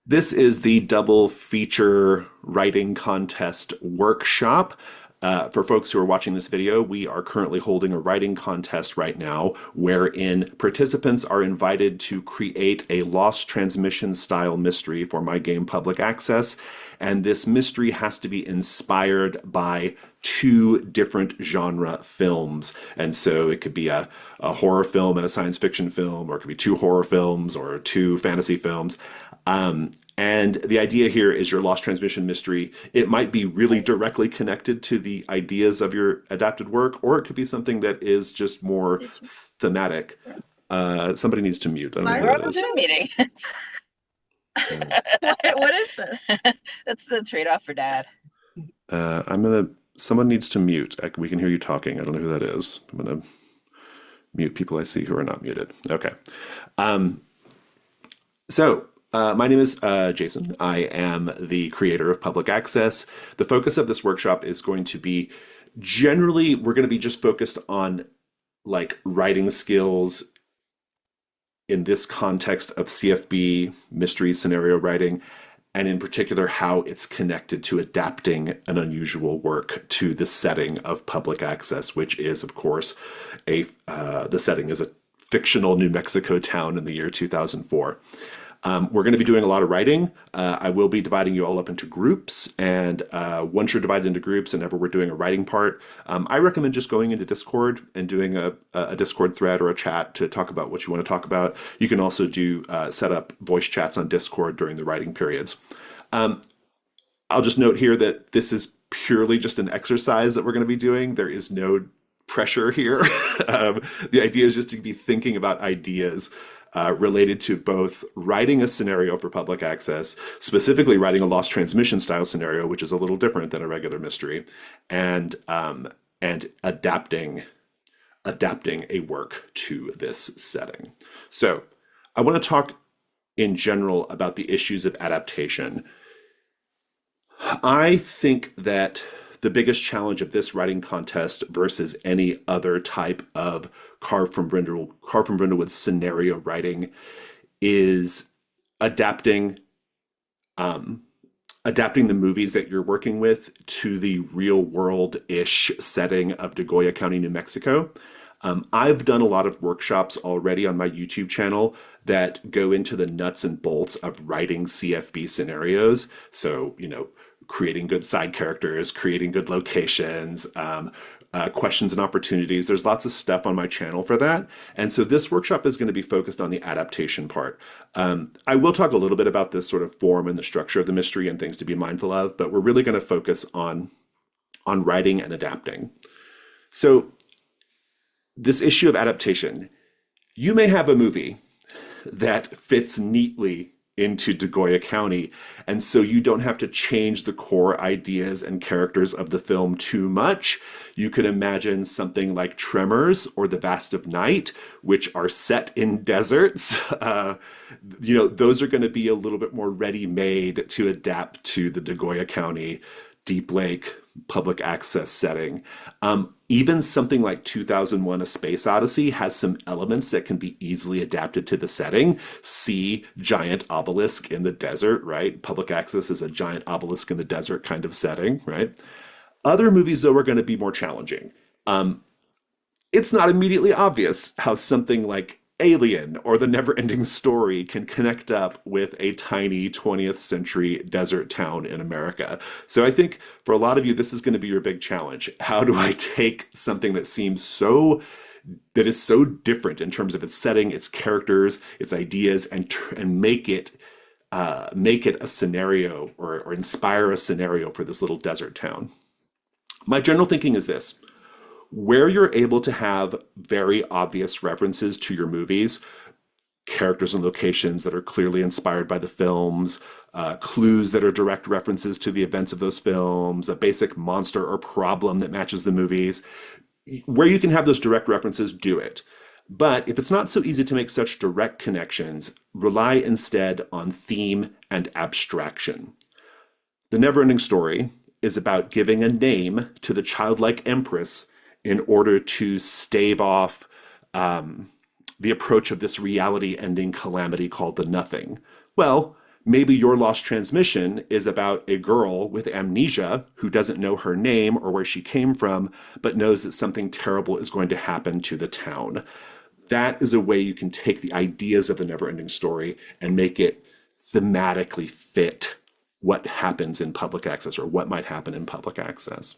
This is the double feature writing contest workshop. For folks who are watching this video, we are currently holding a writing contest right now wherein participants are invited to create a lost transmission style mystery for my game Public Access. And this mystery has to be inspired by two different genre films. And so it could be a horror film and a science fiction film, or it could be two horror films or two fantasy films. And the idea here is your lost transmission mystery. It might be really directly connected to the ideas of your adapted work, or it could be something that is just more thematic. Somebody needs to mute. I don't know We're who on that a is. Zoom meeting. Yeah. What is this? That's the trade-off for dad. I'm gonna. Someone needs to mute. We can hear you talking. I don't know who that is. I'm gonna mute people I see who are not muted. Okay. Um, my name is Jason. I am the creator of Public Access. The focus of this workshop is going to be generally, we're going to be just focused on like writing skills in this context of CFB mystery scenario writing, and in particular, how it's connected to adapting an unusual work to the setting of Public Access, which is, of course, the setting is a fictional New Mexico town in the year 2004. We're going to be doing a lot of writing. I will be dividing you all up into groups, and once you're divided into groups and ever we're doing a writing part, I recommend just going into Discord and doing a Discord thread or a chat to talk about what you want to talk about. You can also do set up voice chats on Discord during the writing periods. I'll just note here that this is purely just an exercise that we're going to be doing. There is no pressure here. The idea is just to be thinking about ideas related to both writing a scenario for Public Access, specifically writing a lost transmission style scenario, which is a little different than a regular mystery, and adapting a work to this setting. So I want to talk in general about the issues of adaptation. I think that the biggest challenge of this writing contest versus any other type of Carved from Brindlewood scenario writing is adapting adapting the movies that you're working with to the real world-ish setting of DeGoya County, New Mexico. I've done a lot of workshops already on my YouTube channel that go into the nuts and bolts of writing CFB scenarios. So, creating good side characters, creating good locations, questions and opportunities. There's lots of stuff on my channel for that. And so this workshop is going to be focused on the adaptation part. I will talk a little bit about this sort of form and the structure of the mystery and things to be mindful of, but we're really going to focus on writing and adapting. So this issue of adaptation, you may have a movie that fits neatly into DeGoya County, and so you don't have to change the core ideas and characters of the film too much. You could imagine something like Tremors or The Vast of Night, which are set in deserts. Those are going to be a little bit more ready-made to adapt to the DeGoya County Deep Lake Public Access setting. Even something like 2001: A Space Odyssey has some elements that can be easily adapted to the setting. See giant obelisk in the desert, right? Public Access is a giant obelisk in the desert kind of setting, right? Other movies, though, are going to be more challenging. It's not immediately obvious how something like Alien or The Never-Ending Story can connect up with a tiny 20th century desert town in America. So I think for a lot of you, this is going to be your big challenge. How do I take something that is so different in terms of its setting, its characters, its ideas, and make it a scenario or inspire a scenario for this little desert town? My general thinking is this: where you're able to have very obvious references to your movies, characters and locations that are clearly inspired by the films, clues that are direct references to the events of those films, a basic monster or problem that matches the movies, where you can have those direct references, do it. But if it's not so easy to make such direct connections, rely instead on theme and abstraction. The Neverending Story is about giving a name to the childlike empress in order to stave off the approach of this reality-ending calamity called the Nothing. Well, Maybe your lost transmission is about a girl with amnesia who doesn't know her name or where she came from, but knows that something terrible is going to happen to the town. That is a way you can take the ideas of the Neverending Story and make it thematically fit what happens in public access or what might happen in public access.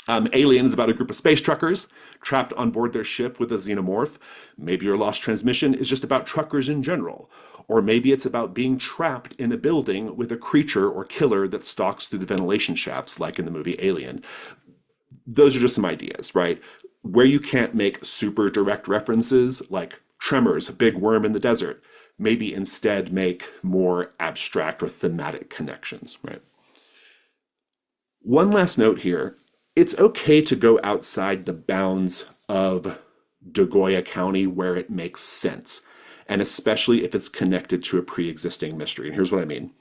Alien is about a group of space truckers trapped on board their ship with a xenomorph. Maybe your lost transmission is just about truckers in general. Or maybe it's about being trapped in a building with a creature or killer that stalks through the ventilation shafts, like in the movie Alien. Those are just some ideas, right? Where you can't make super direct references, like Tremors, a big worm in the desert, maybe instead make more abstract or thematic connections, right? One last note here, it's okay to go outside the bounds of Degoya County where it makes sense, and especially if it's connected to a pre-existing mystery. And here's what I mean.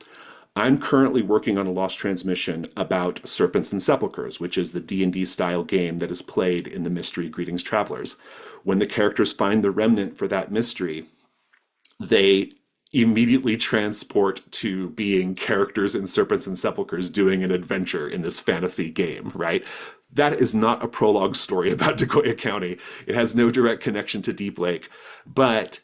I'm currently working on a lost transmission about Serpents and Sepulchres, which is the D&D style game that is played in the mystery Greetings Travelers. When the characters find the remnant for that mystery, they immediately transport to being characters in Serpents and Sepulchres doing an adventure in this fantasy game, right? That is not a prologue story about Degoya County. It has no direct connection to Deep Lake, but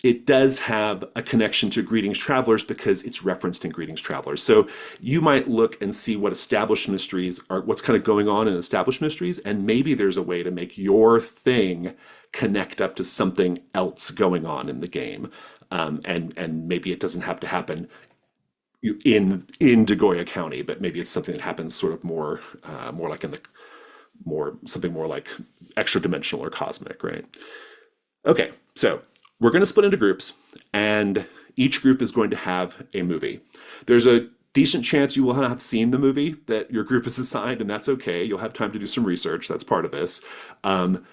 it does have a connection to Greetings Travelers because it's referenced in Greetings Travelers. So you might look and see what established mysteries are, what's kind of going on in established mysteries, and maybe there's a way to make your thing connect up to something else going on in the game. And maybe it doesn't have to happen in Degoya County, but maybe it's something that happens sort of more like in the something more like extra dimensional or cosmic, right? Okay, so we're going to split into groups, and each group is going to have a movie. There's a decent chance you will have seen the movie that your group is assigned, and that's okay. You'll have time to do some research. That's part of this. And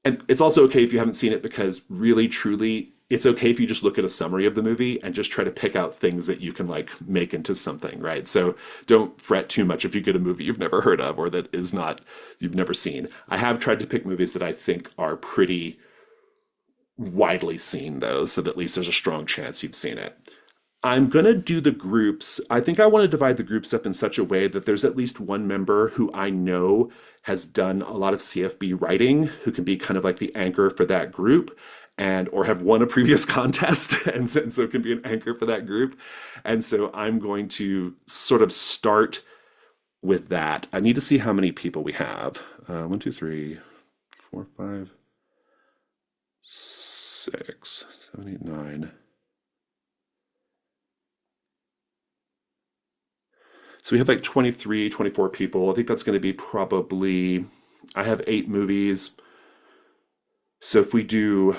it's also okay if you haven't seen it because really, truly, it's okay if you just look at a summary of the movie and just try to pick out things that you can like make into something, right? So don't fret too much if you get a movie you've never heard of or that is not, you've never seen. I have tried to pick movies that I think are pretty widely seen though, so that at least there's a strong chance you've seen it. I'm going to do the groups. I think I want to divide the groups up in such a way that there's at least one member who I know has done a lot of CFB writing, who can be kind of like the anchor for that group and or have won a previous contest and so can be an anchor for that group. And so I'm going to sort of start with that. I need to see how many people we have. 1, 2, 3, 4, 5, 6, 7, 8, 9. So we have like 23, 24 people. I think that's going to be probably, I have 8 movies. So if we do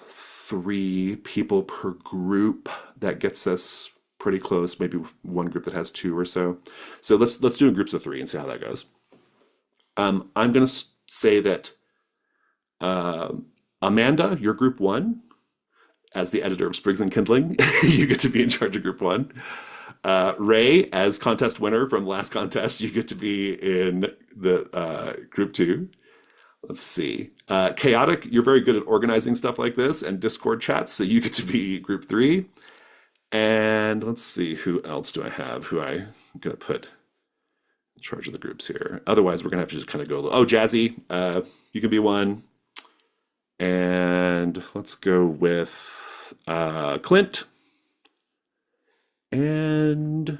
3 people per group, that gets us pretty close. Maybe one group that has 2 or so. So let's do in groups of 3 and see how that goes. I'm going to say that Amanda, you're group 1. As the editor of Sprigs and Kindling, you get to be in charge of group 1. Ray, as contest winner from last contest, you get to be in the group 2. Let's see. Chaotic, you're very good at organizing stuff like this and Discord chats, so you get to be group 3. And let's see, who else do I have who I'm going to put in charge of the groups here? Otherwise, we're going to have to just kind of go, oh, Jazzy, you can be 1. And let's go with Clint. And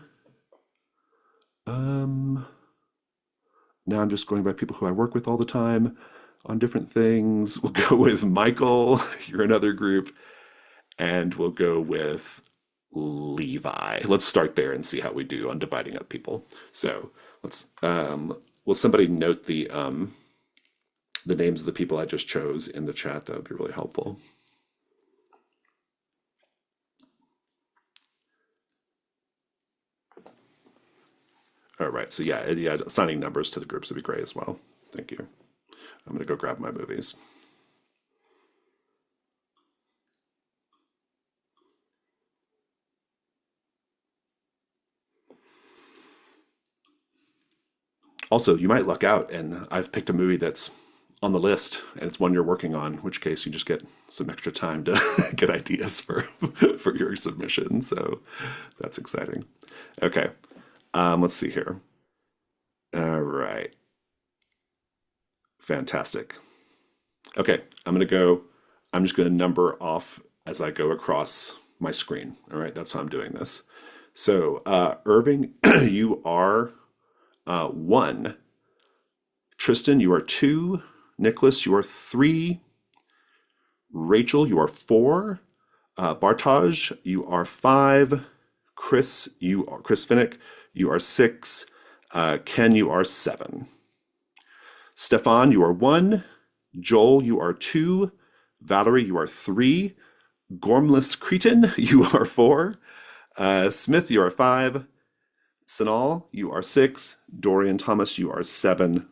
now I'm just going by people who I work with all the time on different things. We'll go with Michael, you're another group, and we'll go with Levi. Let's start there and see how we do on dividing up people. So let's will somebody note the names of the people I just chose in the chat? That would be really helpful. All right, so yeah, assigning numbers to the groups would be great as well. Thank you. I'm going to go grab my movies. Also, you might luck out, and I've picked a movie that's on the list and it's one you're working on, in which case you just get some extra time to get ideas for for your submission. So that's exciting. Okay, let's see here. All right, fantastic. Okay, I'm just gonna number off as I go across my screen. All right, that's how I'm doing this. So, Irving, you are one. Tristan, you are two. Nicholas, you are three. Rachel, you are four. Bartaj, you are five. Chris Finnick, you are six. Ken, you are seven. Stefan, you are one. Joel, you are two. Valerie, you are three. Gormless Cretin, you are four. Smith, you are five. Sanal, you are six. Dorian Thomas, you are seven.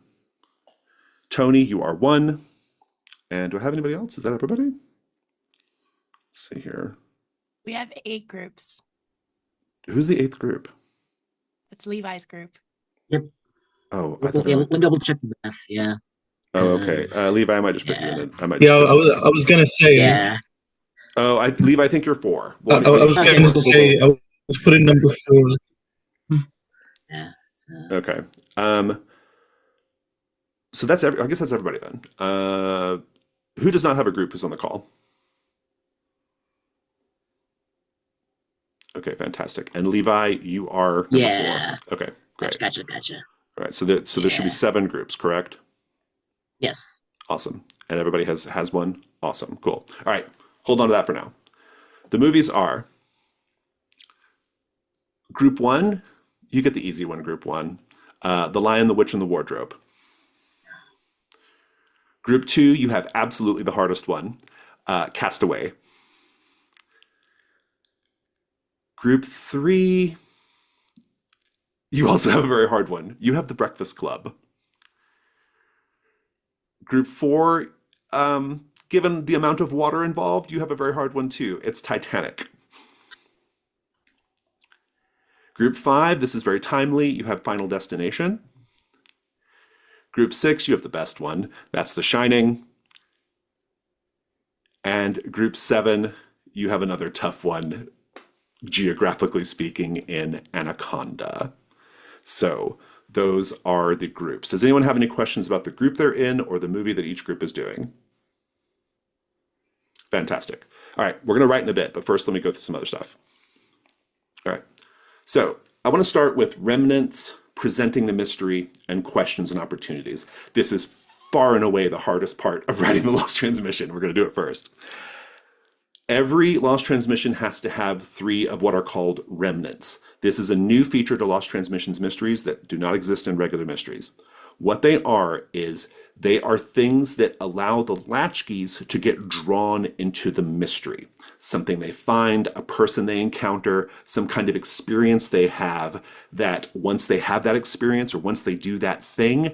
Tony, you are one. And do I have anybody else? Is that everybody? Let's see here. We have 8 groups. Who's the eighth group? It's Levi's group. Yep. Oh, We'll double check the math. Yeah. Oh, okay. Levi, I might just put you in it. I might. Yeah, I was gonna say. Yeah. Oh, Levi, I think you're four. I was gonna say I was putting number 4. Yeah. So. Okay. So I guess that's everybody then. Who does not have a group who's on the call? Okay, fantastic. And Levi, you are number 4. Okay, great. Gotcha. All right. So there should be 7 groups, correct? Yes. Awesome. And everybody has one? Awesome. Cool. All right. Hold on to that for now. The movies are Group 1, you get the easy one, Group 1. The Lion, the Witch, and the Wardrobe. Group 2, you have absolutely the hardest one, Castaway. Group 3, you also have a very hard one. You have The Breakfast Club. Group 4, given the amount of water involved, you have a very hard one too. It's Titanic. Group 5, this is very timely. You have Final Destination. Group 6, you have the best one. That's The Shining. And Group 7, you have another tough one, geographically speaking, in Anaconda. So those are the groups. Does anyone have any questions about the group they're in or the movie that each group is doing? Fantastic. All right, we're going to write in a bit, but first let me go through some other stuff. All right, so I want to start with remnants, presenting the mystery, and questions and opportunities. This is far and away the hardest part of writing the Lost Transmission. We're going to do it first. Every Lost Transmission has to have 3 of what are called remnants. This is a new feature to Lost Transmissions mysteries that do not exist in regular mysteries. What they are is they are things that allow the latchkeys to get drawn into the mystery. Something they find, a person they encounter, some kind of experience they have that once they have that experience or once they do that thing,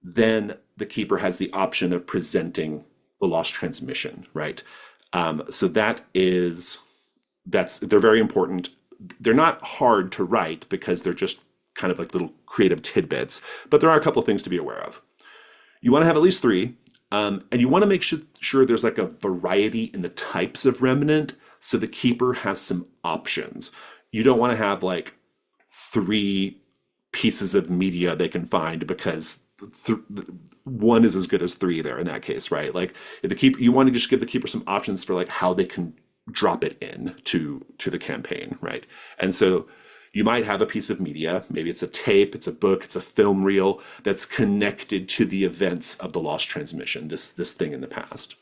then the keeper has the option of presenting the Lost Transmission, right? So they're very important. They're not hard to write because they're just kind of like little creative tidbits, but there are a couple of things to be aware of. You want to have at least 3, and you want to make sure there's like a variety in the types of remnant so the keeper has some options. You don't want to have like 3 pieces of media they can find because one is as good as 3 there in that case, right? Like you want to just give the keeper some options for like how they can drop it in to the campaign, right? And so you might have a piece of media, maybe it's a tape, it's a book, it's a film reel that's connected to the events of the Lost Transmission, this thing in the past.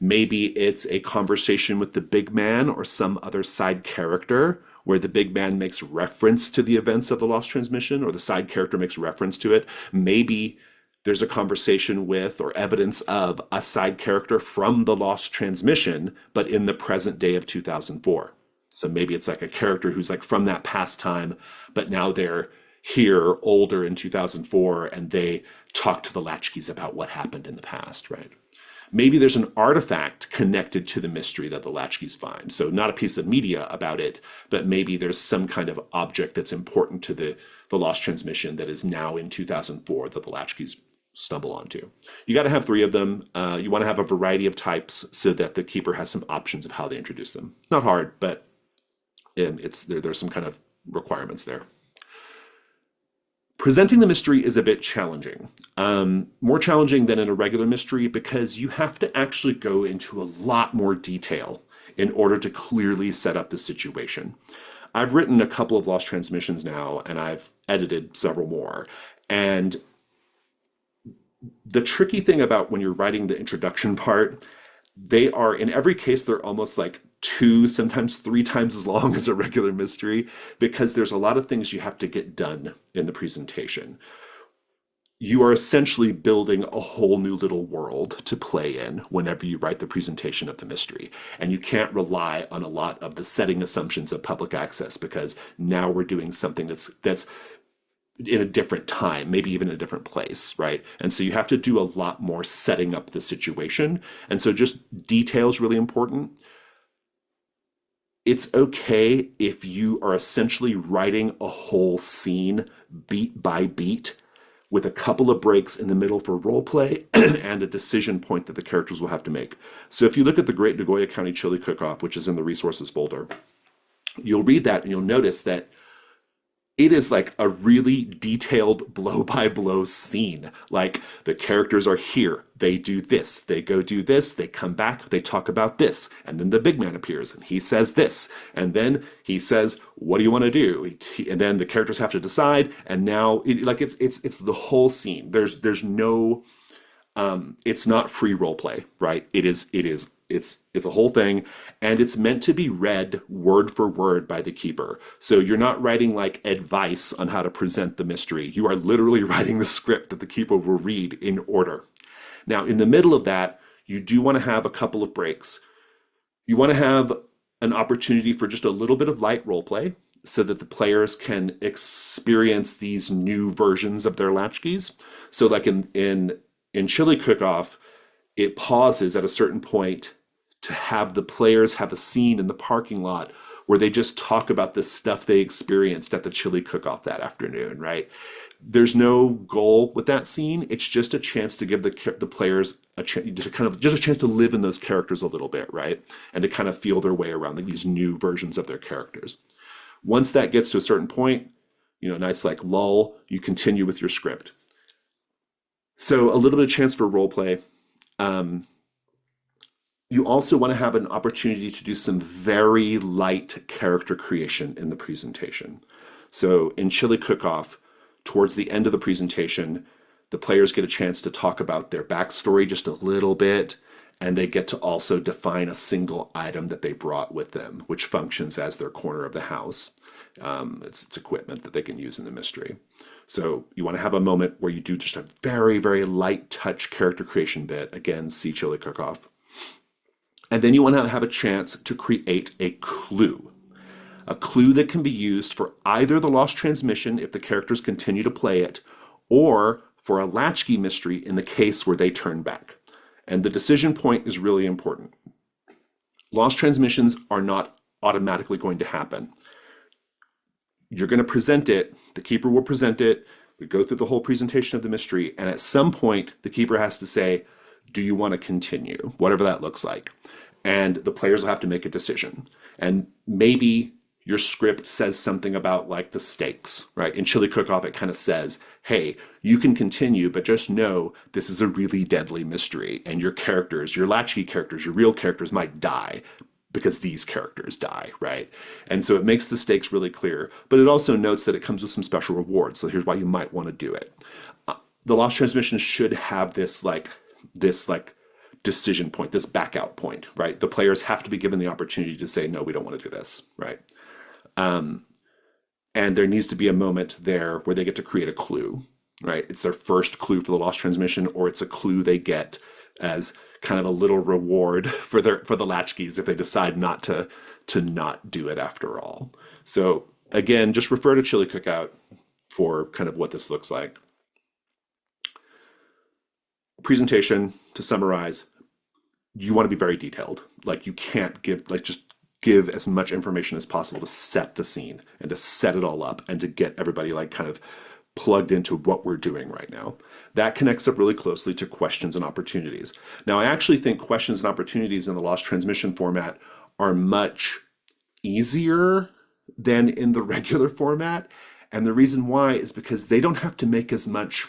Maybe it's a conversation with the big man or some other side character where the big man makes reference to the events of the Lost Transmission or the side character makes reference to it. Maybe there's a conversation with or evidence of a side character from the Lost Transmission, but in the present day of 2004. So maybe it's like a character who's like from that past time, but now they're here older in 2004 and they talk to the latchkeys about what happened in the past, right? Maybe there's an artifact connected to the mystery that the latchkeys find. So not a piece of media about it, but maybe there's some kind of object that's important to the Lost Transmission that is now in 2004 that the latchkeys stumble onto. You got to have 3 of them. You want to have a variety of types so that the keeper has some options of how they introduce them. Not hard, but there's some kind of requirements there. Presenting the mystery is a bit challenging. More challenging than in a regular mystery because you have to actually go into a lot more detail in order to clearly set up the situation. I've written a couple of Lost Transmissions now, and I've edited several more. And the tricky thing about when you're writing the introduction part, they are, in every case, they're almost like 2, sometimes 3 times as long as a regular mystery, because there's a lot of things you have to get done in the presentation. You are essentially building a whole new little world to play in whenever you write the presentation of the mystery. And you can't rely on a lot of the setting assumptions of public access, because now we're doing something that's in a different time, maybe even a different place, right? And so you have to do a lot more setting up the situation. And so just detail is really important. It's okay if you are essentially writing a whole scene beat by beat with a couple of breaks in the middle for role play and a decision point that the characters will have to make. So if you look at the Great Nagoya County Chili Cook-Off, which is in the resources folder, you'll read that and you'll notice that it is like a really detailed blow-by-blow scene. Like, the characters are here, they do this, they go do this, they come back, they talk about this, and then the big man appears and he says this, and then he says, "What do you want to do?" And then the characters have to decide, and now it's the whole scene. There's no it's not free role play, right? It's a whole thing, and it's meant to be read word for word by the keeper. So you're not writing like advice on how to present the mystery. You are literally writing the script that the keeper will read in order. Now, in the middle of that, you do want to have a couple of breaks. You want to have an opportunity for just a little bit of light role play so that the players can experience these new versions of their latchkeys. So like in Chili Cook-Off, it pauses at a certain point to have the players have a scene in the parking lot where they just talk about the stuff they experienced at the Chili Cook-Off that afternoon, right? There's no goal with that scene. It's just a chance to give the players a chance to live in those characters a little bit, right? And to kind of feel their way around these new versions of their characters. Once that gets to a certain point, nice like lull, you continue with your script. So a little bit of chance for role play. You also want to have an opportunity to do some very light character creation in the presentation. So in Chili Cook-Off, towards the end of the presentation, the players get a chance to talk about their backstory just a little bit, and they get to also define a single item that they brought with them, which functions as their corner of the house. It's equipment that they can use in the mystery. So you want to have a moment where you do just a very, very light touch character creation bit. Again, see Chili Cook-Off. And then you want to have a chance to create a clue. A clue that can be used for either the Lost Transmission if the characters continue to play it, or for a latchkey mystery in the case where they turn back. And the decision point is really important. Lost Transmissions are not automatically going to happen. You're going to present it, the keeper will present it, we go through the whole presentation of the mystery, and at some point the keeper has to say, do you want to continue? Whatever that looks like. And the players will have to make a decision. And maybe your script says something about like the stakes, right? In Chili Cook-Off, it kind of says, hey, you can continue, but just know this is a really deadly mystery. And your characters, your latchkey characters, your real characters might die because these characters die, right? And so it makes the stakes really clear, but it also notes that it comes with some special rewards. So here's why you might want to do it. The Lost Transmission should have this decision point, this back out point, right? The players have to be given the opportunity to say, no, we don't want to do this, right? And there needs to be a moment there where they get to create a clue, right? It's their first clue for the Lost Transmission, or it's a clue they get as kind of a little reward for the latchkeys if they decide not to not do it after all. So again, just refer to Chili Cookout for kind of what this looks like. Presentation, to summarize, you want to be very detailed. Like, you can't just give as much information as possible to set the scene and to set it all up and to get everybody like kind of plugged into what we're doing right now. That connects up really closely to questions and opportunities. Now, I actually think questions and opportunities in the lost transmission format are much easier than in the regular format. And the reason why is because they don't have to make as much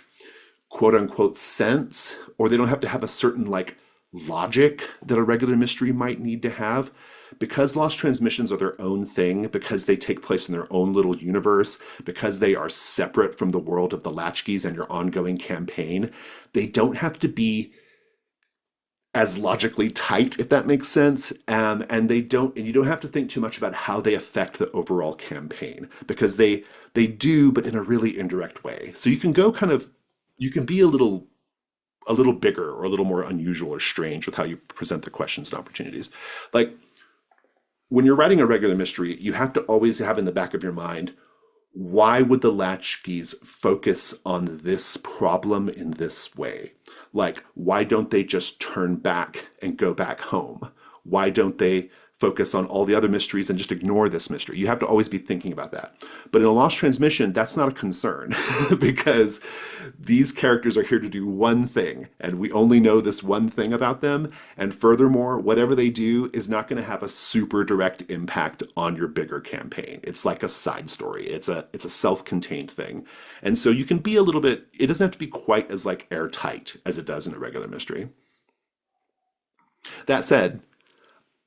quote unquote sense, or they don't have to have a certain like logic that a regular mystery might need to have. Because lost transmissions are their own thing, because they take place in their own little universe, because they are separate from the world of the Latchkeys and your ongoing campaign, they don't have to be as logically tight, if that makes sense. And you don't have to think too much about how they affect the overall campaign, because they do, but in a really indirect way. So you can go you can be a little bigger or a little more unusual or strange with how you present the questions and opportunities. Like, when you're writing a regular mystery, you have to always have in the back of your mind, why would the Latchkeys focus on this problem in this way? Like, why don't they just turn back and go back home? Why don't they focus on all the other mysteries and just ignore this mystery? You have to always be thinking about that. But in a lost transmission, that's not a concern because these characters are here to do one thing, and we only know this one thing about them. And furthermore, whatever they do is not going to have a super direct impact on your bigger campaign. It's like a side story. It's a self-contained thing. And so you can be a little bit, it doesn't have to be quite as like airtight as it does in a regular mystery. That said,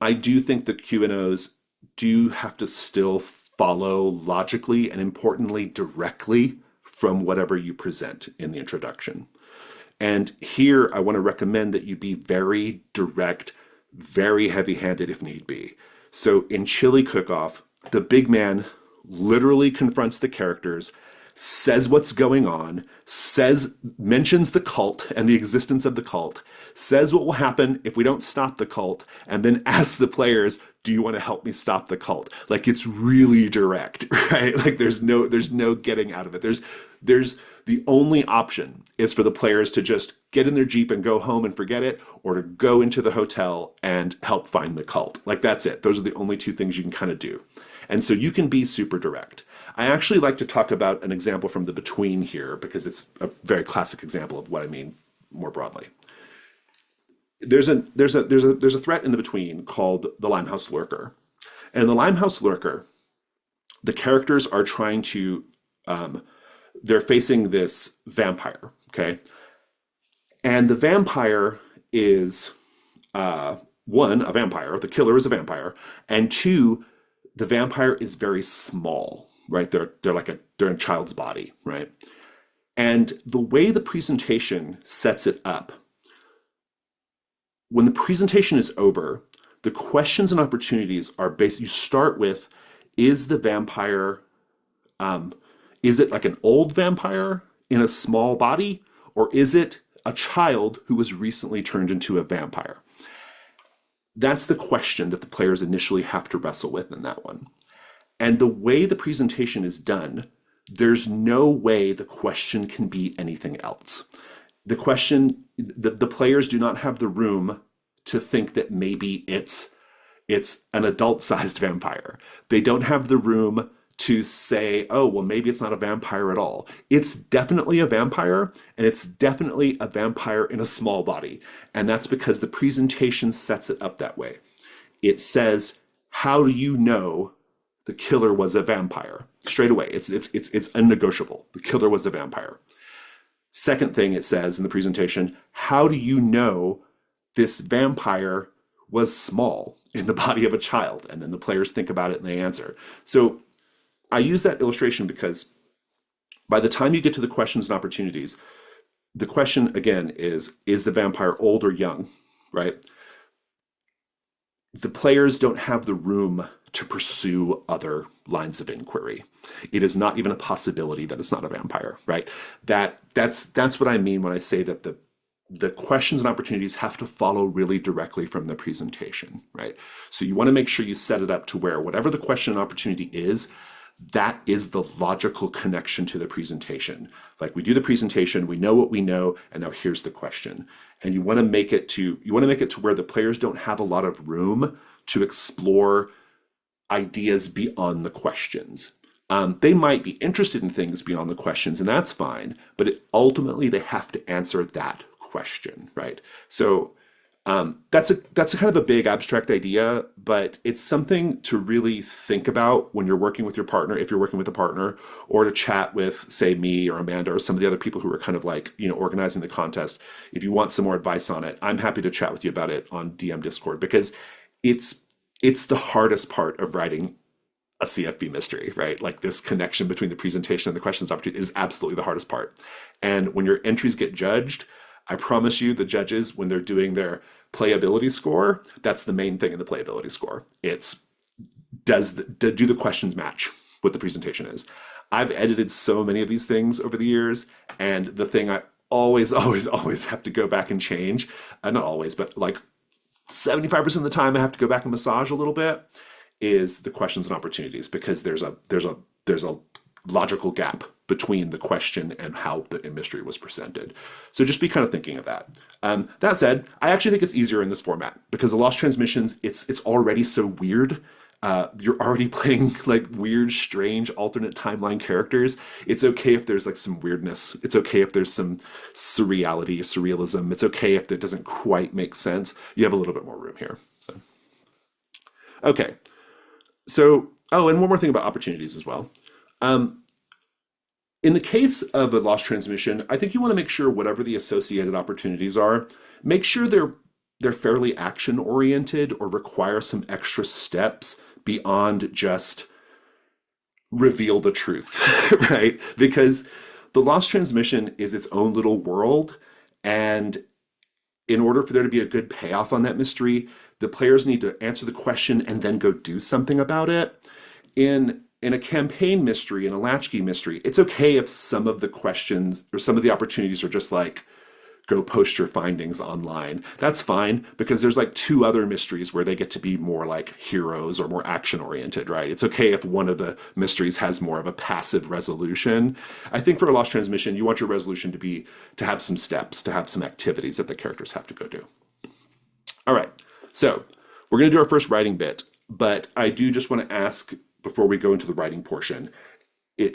I do think the Q&Os do have to still follow logically and importantly directly from whatever you present in the introduction. And here I want to recommend that you be very direct, very heavy-handed if need be. So in Chili Cook-Off, the big man literally confronts the characters, says what's going on, mentions the cult and the existence of the cult, says what will happen if we don't stop the cult, and then asks the players, do you want to help me stop the cult? Like, it's really direct, right? Like there's no getting out of it. There's the only option is for the players to just get in their Jeep and go home and forget it, or to go into the hotel and help find the cult. Like, that's it. Those are the only two things you can kind of do. And so you can be super direct. I actually like to talk about an example from the Between here because it's a very classic example of what I mean more broadly. There's a threat in the Between called the Limehouse Lurker. And in the Limehouse Lurker, the characters are trying to, they're facing this vampire, okay? And the vampire is, one, a vampire, the killer is a vampire, and two, the vampire is very small, right? They're in a child's body, right? And the way the presentation sets it up, when the presentation is over, the questions and opportunities are based, you start with, is the vampire, is it like an old vampire in a small body, or is it a child who was recently turned into a vampire? That's the question that the players initially have to wrestle with in that one. And the way the presentation is done, there's no way the question can be anything else. The question, the players do not have the room to think that maybe it's an adult-sized vampire. They don't have the room to say, oh, well, maybe it's not a vampire at all. It's definitely a vampire, and it's definitely a vampire in a small body. And that's because the presentation sets it up that way. It says, how do you know the killer was a vampire? Straight away, it's unnegotiable. The killer was a vampire. Second thing it says in the presentation, how do you know this vampire was small in the body of a child? And then the players think about it and they answer. So I use that illustration because by the time you get to the questions and opportunities, the question again is the vampire old or young, right? The players don't have the room to pursue other lines of inquiry. It is not even a possibility that it's not a vampire, right? That's what I mean when I say that the questions and opportunities have to follow really directly from the presentation, right? So you want to make sure you set it up to where whatever the question and opportunity is, that is the logical connection to the presentation. Like, we do the presentation, we know what we know, and now here's the question. And you want to make it to where the players don't have a lot of room to explore ideas beyond the questions. They might be interested in things beyond the questions, and that's fine, but ultimately they have to answer that question, right? So that's a kind of a big abstract idea, but it's something to really think about when you're working with your partner, if you're working with a partner, or to chat with, say, me or Amanda or some of the other people who are kind of like, organizing the contest. If you want some more advice on it, I'm happy to chat with you about it on DM Discord, because it's the hardest part of writing a CFB mystery, right? Like this connection between the presentation and the questions opportunity is absolutely the hardest part. And when your entries get judged, I promise you, the judges, when they're doing their playability score, that's the main thing in the playability score. It's do the questions match what the presentation is? I've edited so many of these things over the years, and the thing I always, always, always have to go back and change, not always, but like 75% of the time I have to go back and massage a little bit, is the questions and opportunities, because there's a logical gap between the question and how the mystery was presented. So just be kind of thinking of that. That said, I actually think it's easier in this format because the Lost Transmissions, it's already so weird. You're already playing like weird, strange, alternate timeline characters. It's okay if there's like some weirdness. It's okay if there's some surrealism. It's okay if that doesn't quite make sense. You have a little bit more room here. So, okay. So, and one more thing about opportunities as well. In the case of a lost transmission, I think you want to make sure whatever the associated opportunities are, make sure they're fairly action oriented or require some extra steps beyond just reveal the truth, right? Because the lost transmission is its own little world, and in order for there to be a good payoff on that mystery, the players need to answer the question and then go do something about it. In a campaign mystery, in a latchkey mystery, it's okay if some of the questions or some of the opportunities are just like, go post your findings online. That's fine, because there's like 2 other mysteries where they get to be more like heroes or more action oriented, right? It's okay if one of the mysteries has more of a passive resolution. I think for a lost transmission, you want your resolution to have some steps, to have some activities that the characters have to go do. All right, so we're going to do our first writing bit, but I do just want to ask before we go into the writing portion,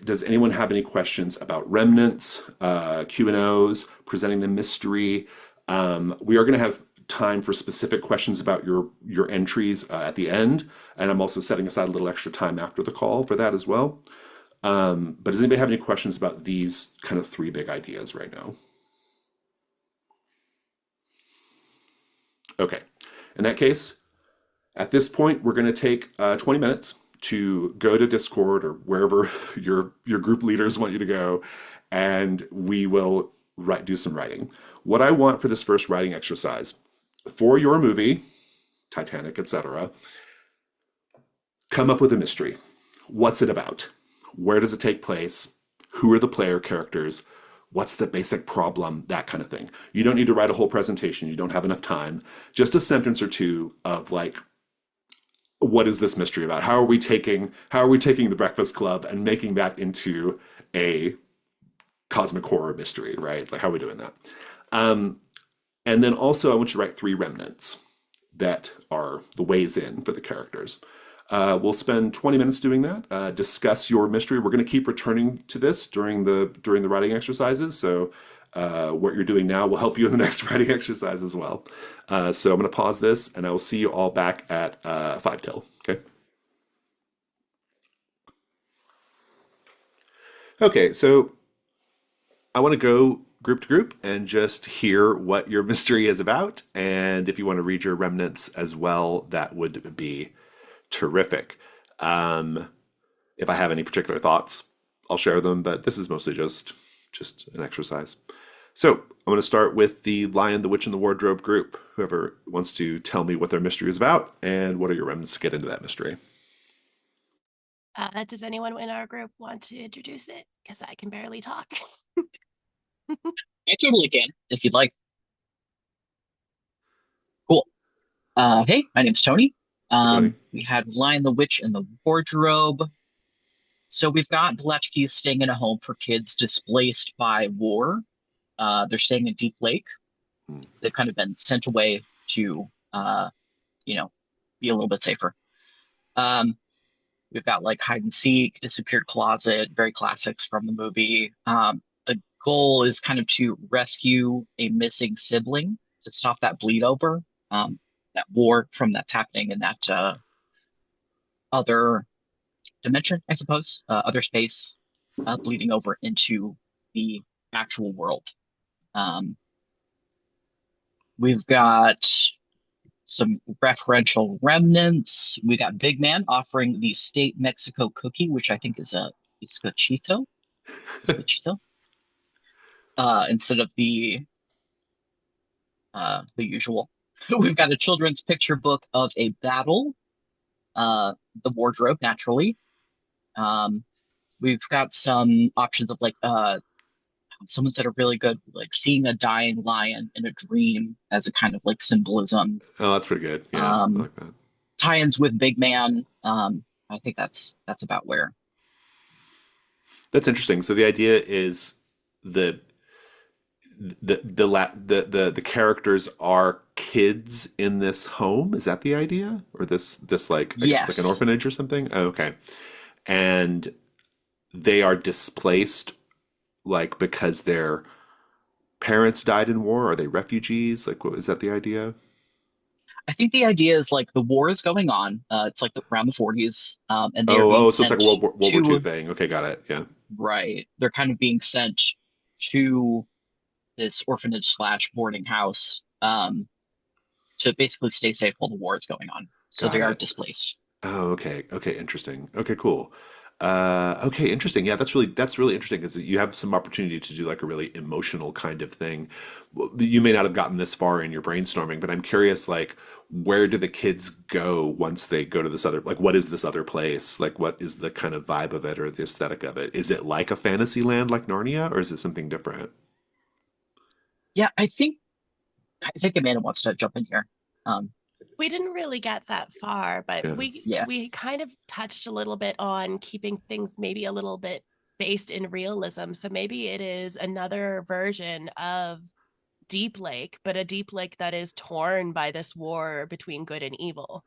does anyone have any questions about remnants, Q&Os, presenting the mystery? We are going to have time for specific questions about your entries at the end, and I'm also setting aside a little extra time after the call for that as well. But does anybody have any questions about these kind of 3 big ideas right now? Okay, in that case, at this point, we're going to take 20 minutes to go to Discord or wherever your group leaders want you to go, and we will do some writing. What I want for this first writing exercise, for your movie, Titanic, etc., come up with a mystery. What's it about? Where does it take place? Who are the player characters? What's the basic problem? That kind of thing. You don't need to write a whole presentation. You don't have enough time. Just a sentence or 2 of like, what is this mystery about? How are we taking the Breakfast Club and making that into a cosmic horror mystery, right? Like, how are we doing that? And then also I want you to write 3 remnants that are the ways in for the characters. We'll spend 20 minutes doing that. Discuss your mystery. We're going to keep returning to this during the writing exercises. So what you're doing now will help you in the next writing exercise as well. So I'm going to pause this, and I will see you all back at 5 till. Okay. Okay, so I want to go group to group and just hear what your mystery is about. And if you want to read your remnants as well, that would be terrific. If I have any particular thoughts, I'll share them, but this is mostly just an exercise. So I'm going to start with the Lion, the Witch, and the Wardrobe group. Whoever wants to tell me what their mystery is about and what are your remnants to get into that mystery. Does anyone in our group want to introduce it? Because I can barely talk. I totally can, if you'd like. Cool. Hey, my name's Tony. Tony. We had Lion, the Witch, and the Wardrobe. So we've got the Latchkeys staying in a home for kids displaced by war. They're staying in Deep Lake. They've kind of been sent away to, be a little bit safer. We've got like hide and seek, disappeared closet, very classics from the movie. The goal is kind of to rescue a missing sibling to stop that bleed over, that war from that's happening in that other dimension, I suppose, other space, bleeding over into the actual world. We've got some referential remnants. We got Big Man offering the state Mexico cookie, which I think is a bizcochito, bizcochito, instead of the usual. We've got a children's picture book of a battle, the wardrobe, naturally. We've got some options of like someone said a really good like seeing a dying lion in a dream as a kind of like symbolism. Oh, that's pretty good. Yeah, I like that. Tie-ins with Big Man. I think that's about where. That's interesting. So the idea is the characters are kids in this home. Is that the idea, or this like I guess like an Yes. orphanage or something? Oh, okay, and they are displaced like because their parents died in war. Are they refugees? Like, what is that the idea? I think the idea is like the war is going on. It's like around the 40s, and they are being So it's like sent a World War to II thing. Okay, got it. Yeah. right. They're kind of being sent to this orphanage slash boarding house to basically stay safe while the war is going on. So Got they are it. displaced. Oh, okay. Okay, interesting. Okay, cool. Okay, interesting. Yeah, that's really interesting because you have some opportunity to do like a really emotional kind of thing. Well, you may not have gotten this far in your brainstorming, but I'm curious, like, where do the kids go once they go to this other, like, what is this other place? Like, what is the kind of vibe of it or the aesthetic of it? Is it like a fantasy land like Narnia, or is it something different? Yeah, I think Amanda wants to jump in here. Um, We didn't really get that far, but Yeah. Yeah. we kind of touched a little bit on keeping things maybe a little bit based in realism. So maybe it is another version of Deep Lake, but a Deep Lake that is torn by this war between good and evil.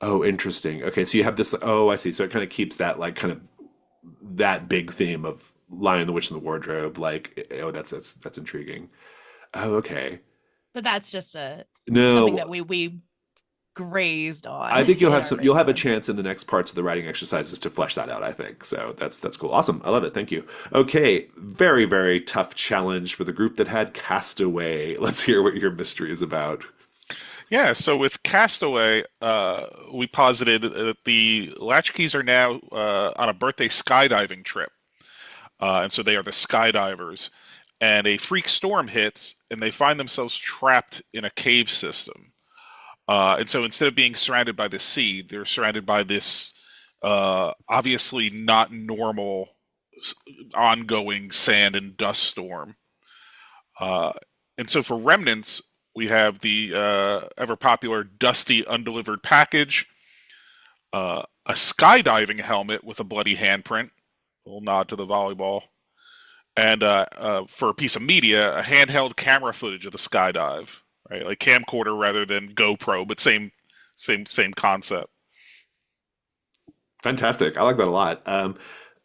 Oh, interesting. Okay, so you have this. Oh, I see. So it kind of keeps that like kind of that big theme of Lion, the Witch, and the Wardrobe. Like, oh, that's intriguing. Oh, okay. But that's just a something No, that we grazed on. I think you'll in have our some. You'll have a brainstorm. chance in the next parts of the writing exercises to flesh that out. I think so. That's cool. Awesome. I love it. Thank you. Okay, very tough challenge for the group that had Castaway. Let's hear what your mystery is about. Yeah, so with Castaway, we posited that the Latchkeys are now on a birthday skydiving trip. And so they are the skydivers. And a freak storm hits, and they find themselves trapped in a cave system. And so instead of being surrounded by the sea, they're surrounded by this obviously not normal ongoing sand and dust storm. And so for remnants, we have the ever popular dusty undelivered package, a skydiving helmet with a bloody handprint, a little nod to the volleyball, and for a piece of media, a handheld camera footage of the skydive, right? Like camcorder rather than GoPro, but same concept. Fantastic. I like that a lot.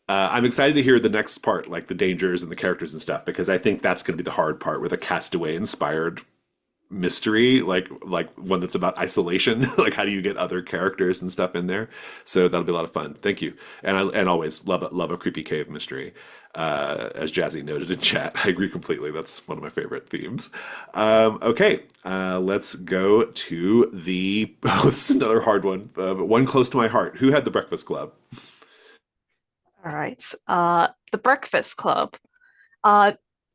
I'm excited to hear the next part, like the dangers and the characters and stuff, because I think that's going to be the hard part with a Castaway inspired mystery, like one that's about isolation. Like, how do you get other characters and stuff in there? So that'll be a lot of fun. Thank you. And always love a creepy cave mystery. As Jazzy noted in chat, I agree completely. That's one of my favorite themes. Okay, let's go to the. Oh, this is another hard one, but one close to my heart. Who had the Breakfast Club? All right. The Breakfast Club.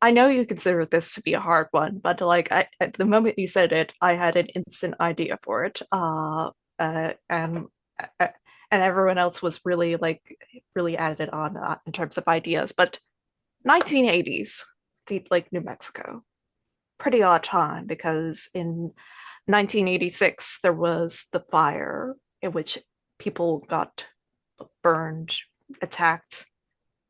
I know you consider this to be a hard one, but like at the moment you said it, I had an instant idea for it. And everyone else was really really added on in terms of ideas. But 1980s, Deep Lake, New Mexico, pretty odd time because in 1986 there was the fire in which people got burned, attacked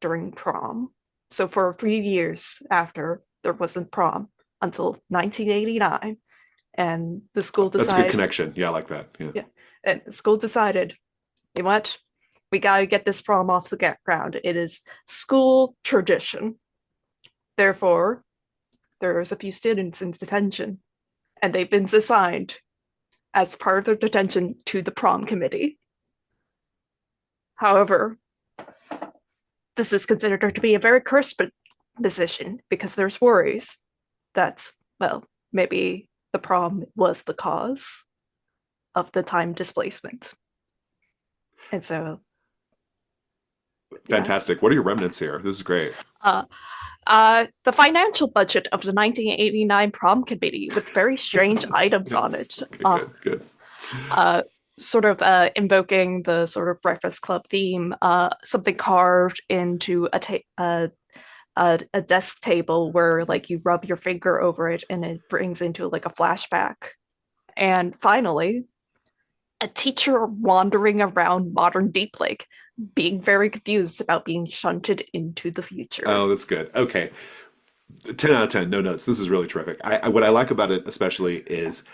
during prom. So for a few years after, there wasn't prom until 1989, and the school That's a good decided. connection. Yeah, I like that. Yeah. Yeah, and the school decided, you know what? we gotta get this prom off the ground. It is school tradition. Therefore, there's a few students in detention, and they've been assigned as part of their detention to the prom committee. However, this is considered to be a very cursed position because there's worries that, well, maybe the prom was the cause of the time displacement. And so Fantastic. What are your remnants here? This is great. the financial budget of the 1989 prom committee with very strange items on it. Okay, good. Sort of invoking the sort of Breakfast Club theme, something carved into a desk table where like you rub your finger over it and it brings into like a flashback. And finally, a teacher wandering around modern Deep Lake, being very confused about being shunted into the future. Oh, that's good. Okay. 10 out of 10, no notes. This is really terrific. What I like about it especially is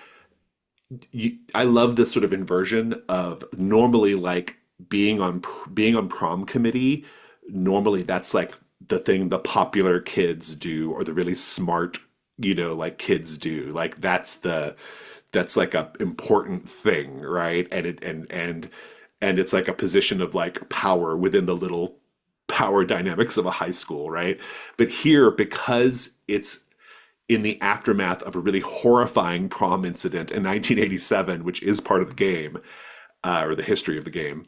I love this sort of inversion of normally like being on prom committee. Normally that's like the thing the popular kids do or the really smart, like kids do. Like that's like a important thing, right? And it's like a position of like power within the little power dynamics of a high school, right? But here, because it's in the aftermath of a really horrifying prom incident in 1987, which is part of the game, or the history of the game,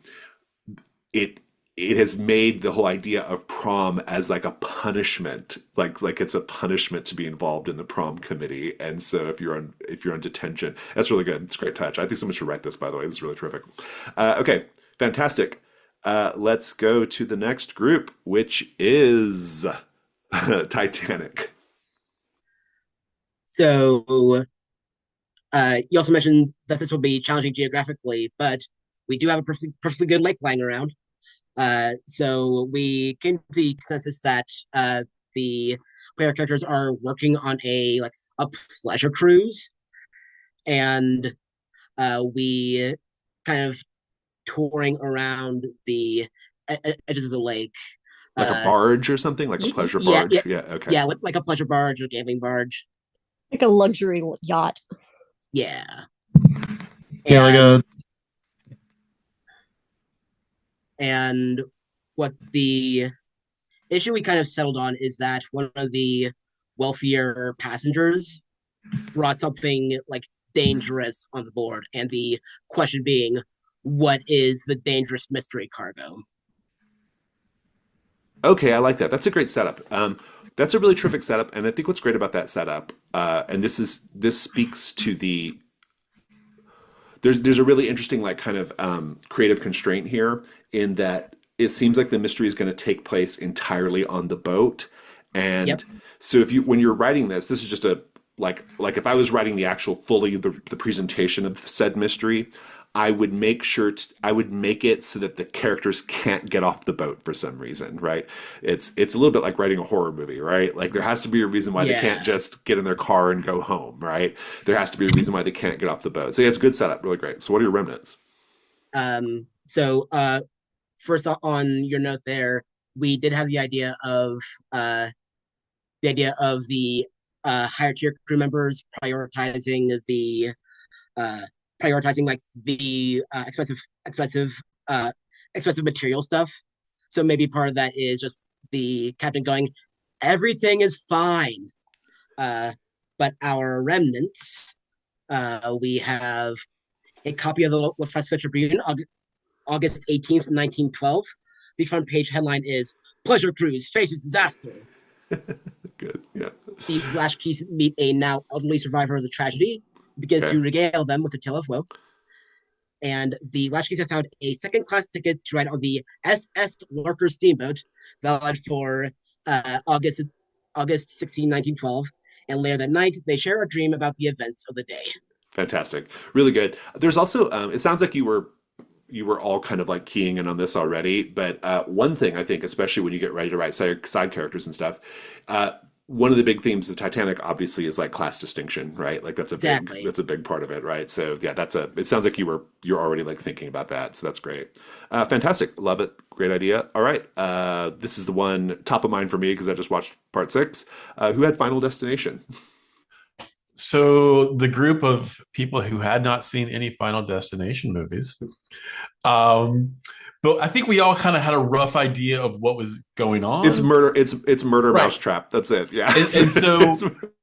it has made the whole idea of prom as like a punishment, like it's a punishment to be involved in the prom committee. And so if you're on detention, that's really good. It's a great touch. I think someone should write this, by the way. This is really terrific. Okay, fantastic. Let's go to the next group, which is Titanic. So, you also mentioned that this will be challenging geographically, but we do have a perfectly good lake lying around. So we came to the consensus that the player characters are working on a pleasure cruise, and we kind of touring around the edges of the lake. Like a barge or something? Like a pleasure barge? Yeah, okay. Yeah, like a pleasure barge or gambling barge. Like a luxury yacht. Yeah. Yeah, like a And what the issue we kind of settled on is that one of the wealthier passengers brought something like dangerous on the board, and the question being, what is the dangerous mystery cargo? Okay, I like that. That's a great setup. That's a really terrific setup, and I think what's great about that setup, and this speaks to the there's a really interesting like kind of creative constraint here in that it seems like the mystery is going to take place entirely on the boat, and Yep. so when you're writing this is just a like if I was writing the actual fully the presentation of said mystery, I would make it so that the characters can't get off the boat for some reason, right? It's a little bit like writing a horror movie, right? Like there has to be a reason why they Yeah. can't just get in their car and go home, right? There has to be a reason why they can't get off the boat. So yeah, it's a good setup, really great. So what are your remnants? So first on your note there, we did have the idea of the higher tier crew members prioritizing like the expensive material stuff. So maybe part of that is just the captain going, everything is fine. But our remnants, we have a copy of the La Fresca Tribune, August 18th, 1912. The front page headline is Pleasure Cruise Faces Disaster. Good, yeah. The Latchkeys meet a now elderly survivor of the tragedy, begins Okay. to regale them with a tale of woe. And the Latchkeys have found a second-class ticket to ride on the SS Lurker steamboat, valid for August 16, 1912. And later that night, they share a dream about the events of the day. Fantastic. Really good. There's also, it sounds like you were all kind of like keying in on this already, but one thing I think, especially when you get ready to write side characters and stuff, one of the big themes of Titanic obviously is like class distinction, right? Like Exactly. that's a big part of it, right? So yeah, it sounds like you're already like thinking about that. So that's great. Fantastic. Love it. Great idea. All right. This is the one top of mind for me because I just watched part 6. Who had Final Destination? So the group of people who had not seen any Final Destination movies, um, but I think we all kind of had a rough idea of what was going on. It's murder. It's murder Right. mousetrap. That's it. Yeah. And so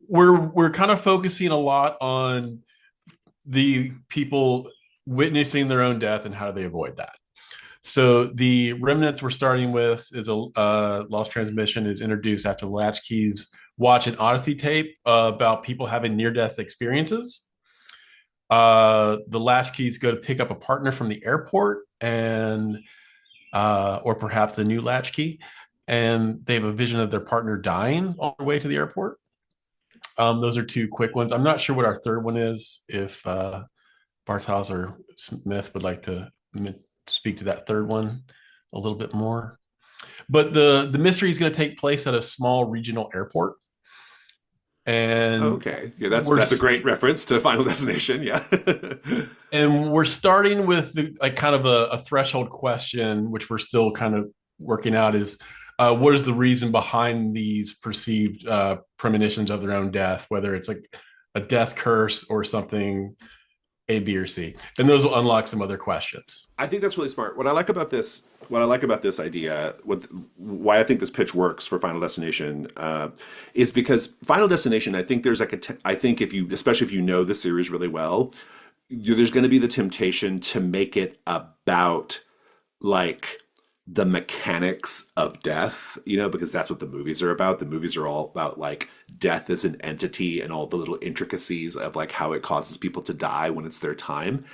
we're kind of focusing a lot on the people witnessing their own death and how do they avoid that. So the remnants we're starting with is a Lost Transmission is introduced after Latchkeys watch an Odyssey tape about people having near-death experiences. The Latchkeys go to pick up a partner from the airport and or perhaps the new Latchkey, and they have a vision of their partner dying on their way to the airport. Those are 2 quick ones. I'm not sure what our third one is. If Bartos or Smith would like to speak to that third one a little bit more. But the mystery is going to take place at a small regional airport. And okay, yeah, that's a great reference to Final Destination. Yeah. And we're starting with kind of a threshold question, which we're still kind of working out, is what is the reason behind these perceived premonitions of their own death, whether it's like a death curse or something A, B, or C. And those will unlock some other questions. I think that's really smart. What I like about this idea, why I think this pitch works for Final Destination, is because Final Destination, I think there's I think especially if you know the series really well, there's going to be the temptation to make it about like the mechanics of death, because that's what the movies are about. The movies are all about like death as an entity and all the little intricacies of like how it causes people to die when it's their time.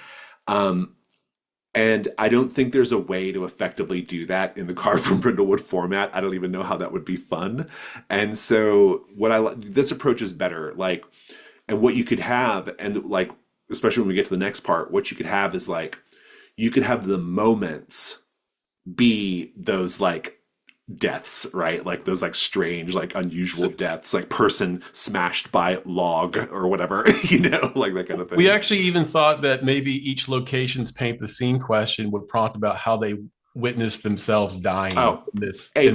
And I don't think there's a way to effectively do that in the Carved from Brindlewood format. I don't even know how that would be fun. And so this approach is better. Like, and what you could have, and like, especially when we get to the next part, what you could have is like, you could have the moments be those like deaths, right? Like those like strange, like unusual deaths, like person smashed by log or whatever, like that kind of thing. We actually even thought that maybe each location's paint the scene question would prompt about how they witnessed themselves dying. Oh, A+.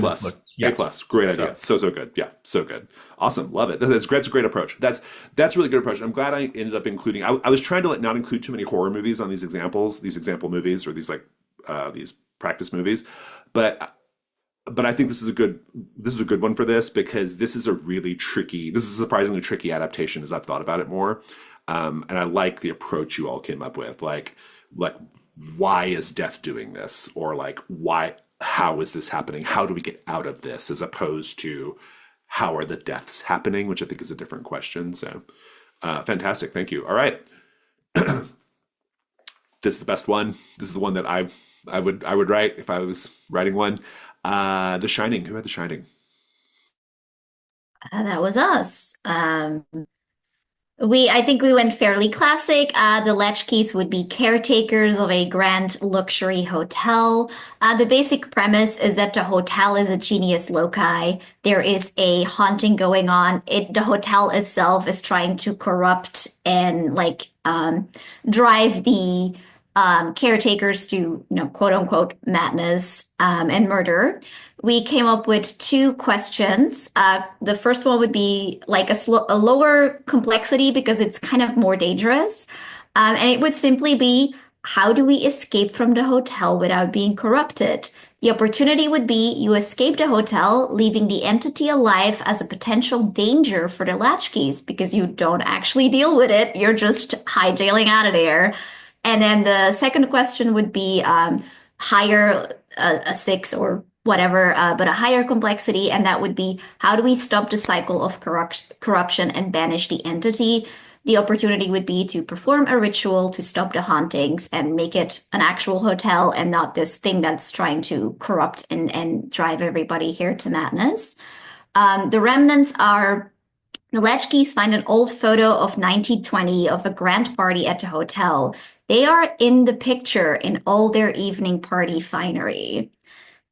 Yeah. A+. Great idea. So good. Yeah, so good. Awesome. Love it. That's great. It's a great approach. That's a really good approach. I'm glad I ended up including, I was trying to not include too many horror movies on these example movies, or these these practice movies, but I think this is a good one for this, because this is a surprisingly tricky adaptation as I've thought about it more. And I like the approach you all came up with. Like why is death doing this? Or like how is this happening? How do we get out of this? As opposed to how are the deaths happening, which I think is a different question. So fantastic. Thank you. All right. This is the best one. This is the one that I would write if I was writing one. The Shining. Who had The Shining? That was us. I think we went fairly classic. The Latchkeys would be caretakers of a grand luxury hotel. The basic premise is that the hotel is a genius loci. There is a haunting going on. The hotel itself is trying to corrupt and drive the caretakers to, quote unquote, madness and murder. We came up with 2 questions. The first one would be like a lower complexity because it's kind of more dangerous. And it would simply be, how do we escape from the hotel without being corrupted? The opportunity would be you escape the hotel, leaving the entity alive as a potential danger for the Latchkeys because you don't actually deal with it. You're just hightailing out of there. And then the second question would be higher, a 6 or whatever, but a higher complexity. And that would be, how do we stop the cycle of corruption and banish the entity? The opportunity would be to perform a ritual to stop the hauntings and make it an actual hotel and not this thing that's trying to corrupt and drive everybody here to madness. The remnants are... The Latchkeys find an old photo of 1920 of a grand party at the hotel. They are in the picture in all their evening party finery.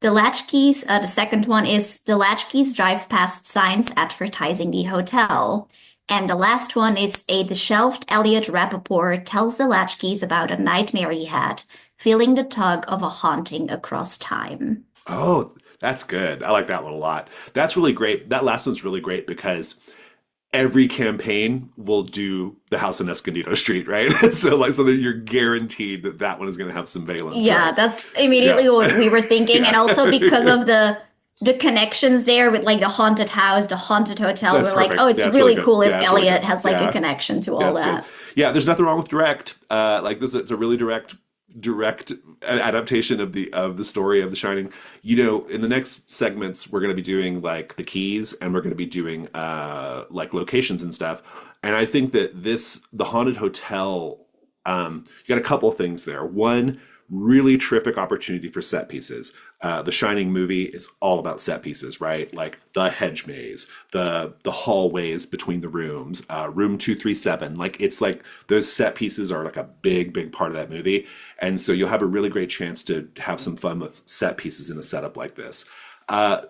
The latchkeys, the second one is the latchkeys drive past signs advertising the hotel. And the last one is a disheveled Elliot Rappaport tells the latchkeys about a nightmare he had, feeling the tug of a haunting across time. Oh, that's good. I like that one a lot. That's really great. That last one's really great because every campaign will do the house in Escondido Street, right? So that you're guaranteed that that one is going to have some valence. Yeah, right? that's immediately Yeah. what we were thinking, Yeah. and also because of the connections there with like the haunted house, the haunted hotel. So that's we're like, perfect. oh, it's Yeah, it's really really good. cool if Yeah, it's really Elliot good. has like Yeah. a connection to Yeah, all that's that. good. Yeah, there's nothing wrong with direct. Like this, it's a really direct adaptation of the story of The Shining. In the next segments, we're going to be doing like the keys, and we're going to be doing like locations and stuff. And I think that the haunted hotel, you got a couple things there. One, really terrific opportunity for set pieces. The Shining movie is all about set pieces, right? Like the hedge maze, the hallways between the rooms, room 237. Like it's like those set pieces are like a big part of that movie, and so you'll have a really great chance to have some fun with set pieces in a setup like this. I'm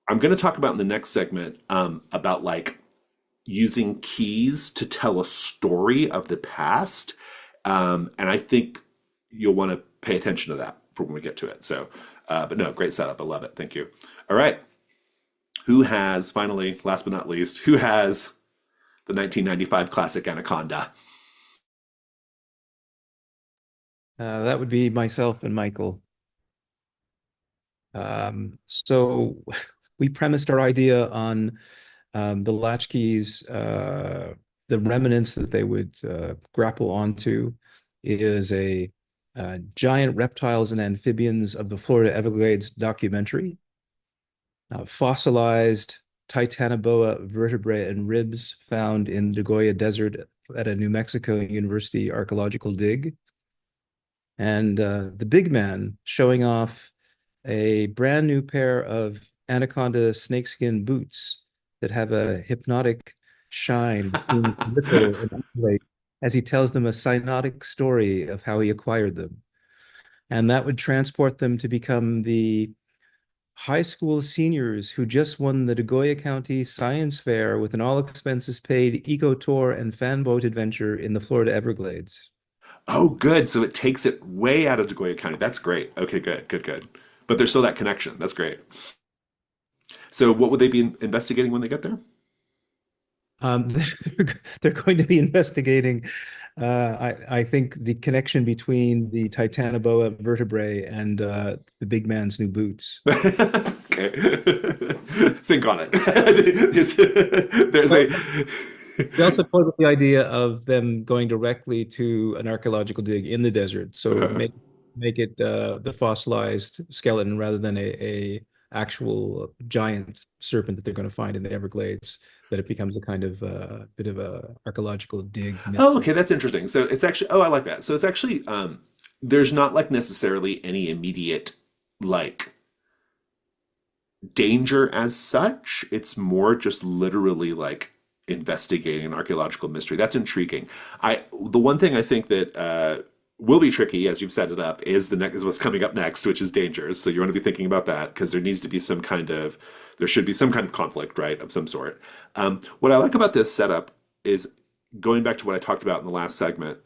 going to talk about in the next segment about like using keys to tell a story of the past, and I think you'll want to pay attention to that for when we get to it. So, but no, great setup. I love it. Thank you. All right. Finally, last but not least, who has the 1995 classic Anaconda? That would be myself and Michael. So we premised our idea on the latchkeys, the remnants that they would grapple onto is a Giant Reptiles and Amphibians of the Florida Everglades documentary. Fossilized Titanoboa vertebrae and ribs found in the Goya Desert at a New Mexico University archaeological dig. And the big man showing off a brand new pair of anaconda snakeskin boots that have a hypnotic shine as he tells them a cynotic story of how he acquired them. And that would transport them to become the high school seniors who just won the Degoya County Science Fair with an all-expenses-paid eco tour and fan boat adventure in the Florida Everglades. Oh, good. So it takes it way out of Degoya County. That's great. Okay, good. But there's still that connection. That's great. So what would they be investigating when they get there? They're going to be investigating, I think, the connection between the Titanoboa vertebrae and the big man's new boots. Okay. Think on it. there's a... They also played with the idea of them going directly to an archaeological dig in the desert. So make it the fossilized skeleton rather than a actual giant serpent that they're going to find in the Everglades, that it becomes a kind of bit of a archaeological dig. Oh, okay, that's interesting. So it's actually, I like that. So it's actually, there's not like necessarily any immediate like danger as such. It's more just literally like investigating an archaeological mystery. That's intriguing. The one thing I think that will be tricky, as you've set it up, is what's coming up next, which is dangers. So you want to be thinking about that because there should be some kind of conflict, right, of some sort. What I like about this setup is going back to what I talked about in the last segment.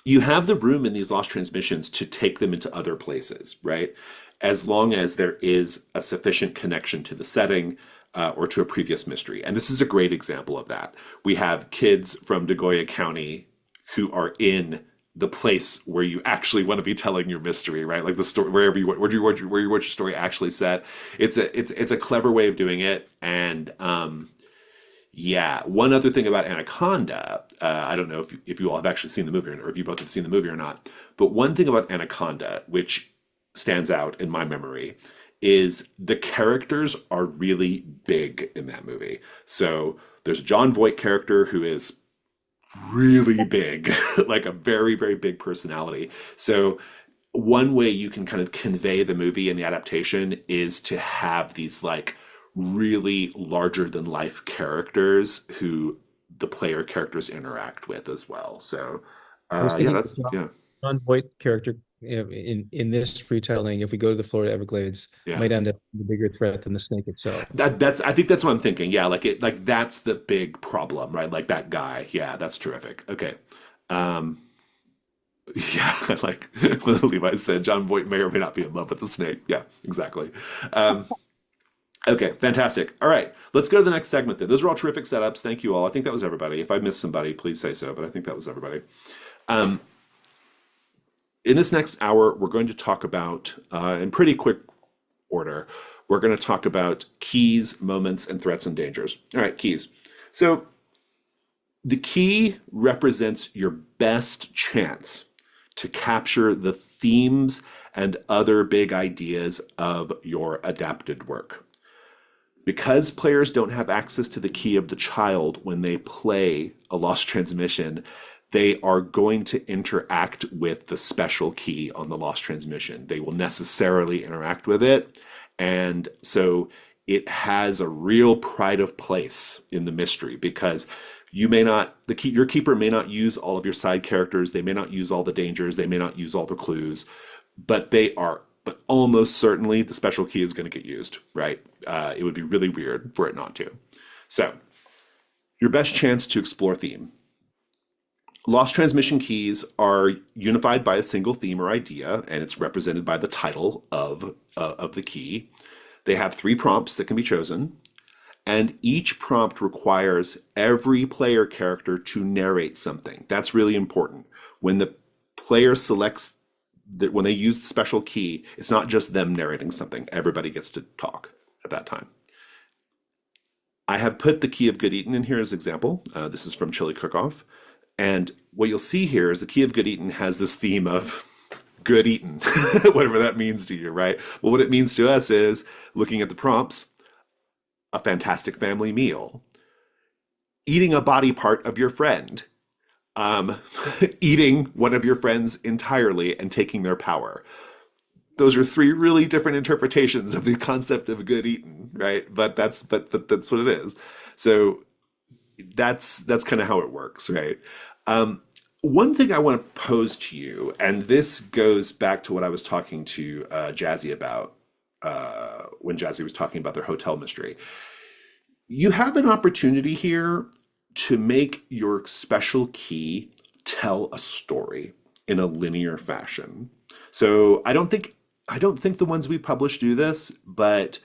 You have the room in these lost transmissions to take them into other places, right? As long as there is a sufficient connection to the setting or to a previous mystery. And this is a great example of that. We have kids from Degoya County who are in the place where you actually want to be telling your mystery, right? Like the story, where you want your story actually set. It's a clever way of doing it. And yeah, one other thing about Anaconda, I don't know if you all have actually seen the movie or if you both have seen the movie or not, but one thing about Anaconda, which stands out in my memory, is the characters are really big in that movie. So there's a John Voight character who is really big, like a very, very big personality. So one way you can kind of convey the movie and the adaptation is to have these like really larger than life characters who the player characters interact with as well. So John Voight character in this retelling, if we go to the Florida Everglades, Yeah. might end up the bigger threat than the snake itself. That's I think that's what I'm thinking. Yeah, like that's the big problem, right? Like that guy. Yeah, that's terrific. Okay. Yeah, like what Levi said, John Voight may or may not be in love with the snake. Yeah, exactly. Okay, fantastic. All right, let's go to the next segment then. Those are all terrific setups. Thank you all. I think that was everybody. If I missed somebody, please say so, but I think that was everybody. In this next hour, we're going to talk about, in pretty quick order, we're going to talk about keys, moments, and threats and dangers. All right, keys. So the key represents your best chance to capture the themes and other big ideas of your adapted work. Because players don't have access to the key of the child when they play a Lost Transmission, they are going to interact with the special key on the Lost Transmission. They will necessarily interact with it. And so it has a real pride of place in the mystery, because you may not, your keeper may not use all of your side characters, they may not use all the dangers, they may not use all the clues, but almost certainly the special key is going to get used, right? It would be really weird for it not to. So, your best chance to explore theme. Lost Transmission keys are unified by a single theme or idea, and it's represented by the title of the key. They have 3 prompts that can be chosen, and each prompt requires every player character to narrate something. That's really important. When the player selects that, when they use the special key, it's not just them narrating something. Everybody gets to talk at that time. I have put the Key of Good Eaten in here as example. This is from Chili Cook-Off. And what you'll see here is the Key of Good Eaten has this theme of good eaten, whatever that means to you, right? Well, what it means to us is, looking at the prompts, a fantastic family meal, eating a body part of your friend, eating one of your friends entirely and taking their power. Those are 3 really different interpretations of the concept of good eaten, right? But that's what it is. So that's kind of how it works, right? One thing I want to pose to you, and this goes back to what I was talking to Jazzy about when Jazzy was talking about their hotel mystery. You have an opportunity here to make your special key tell a story in a linear fashion. So I don't think the ones we publish do this, but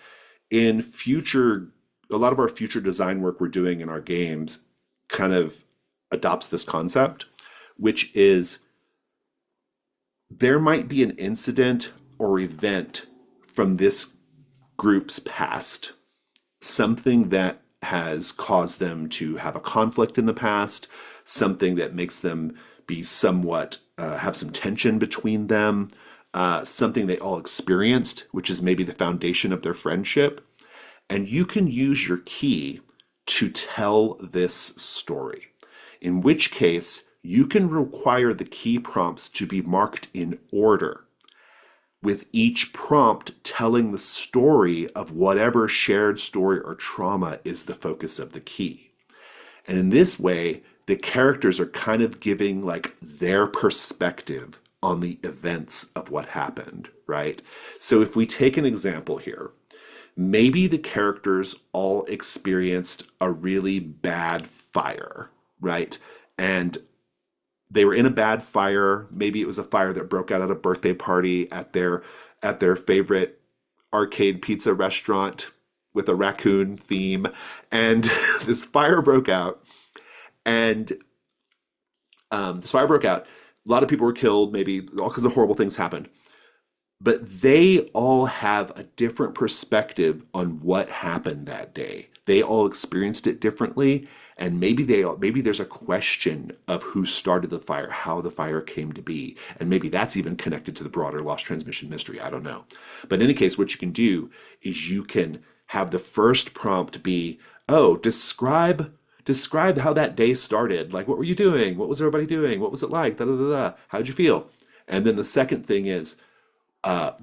in future, a lot of our future design work we're doing in our games kind of adopts this concept, which is there might be an incident or event from this group's past, something that has caused them to have a conflict in the past, something that makes them be somewhat, have some tension between them, something they all experienced, which is maybe the foundation of their friendship. And you can use your key to tell this story, in which case you can require the key prompts to be marked in order, with each prompt telling the story of whatever shared story or trauma is the focus of the key. And in this way, the characters are kind of giving like their perspective on the events of what happened, right? So if we take an example here, maybe the characters all experienced a really bad fire, right? And they were in a bad fire. Maybe it was a fire that broke out at a birthday party at their favorite arcade pizza restaurant with a raccoon theme. And this fire broke out. And this fire broke out. A lot of people were killed, maybe all kinds of horrible things happened. But they all have a different perspective on what happened that day. They all experienced it differently, and maybe there's a question of who started the fire, how the fire came to be, and maybe that's even connected to the broader Lost Transmission mystery. I don't know. But in any case, what you can do is you can have the first prompt be, oh, describe how that day started. Like, what were you doing? What was everybody doing? What was it like? Da, da, da, da. How did you feel? And then the second thing is,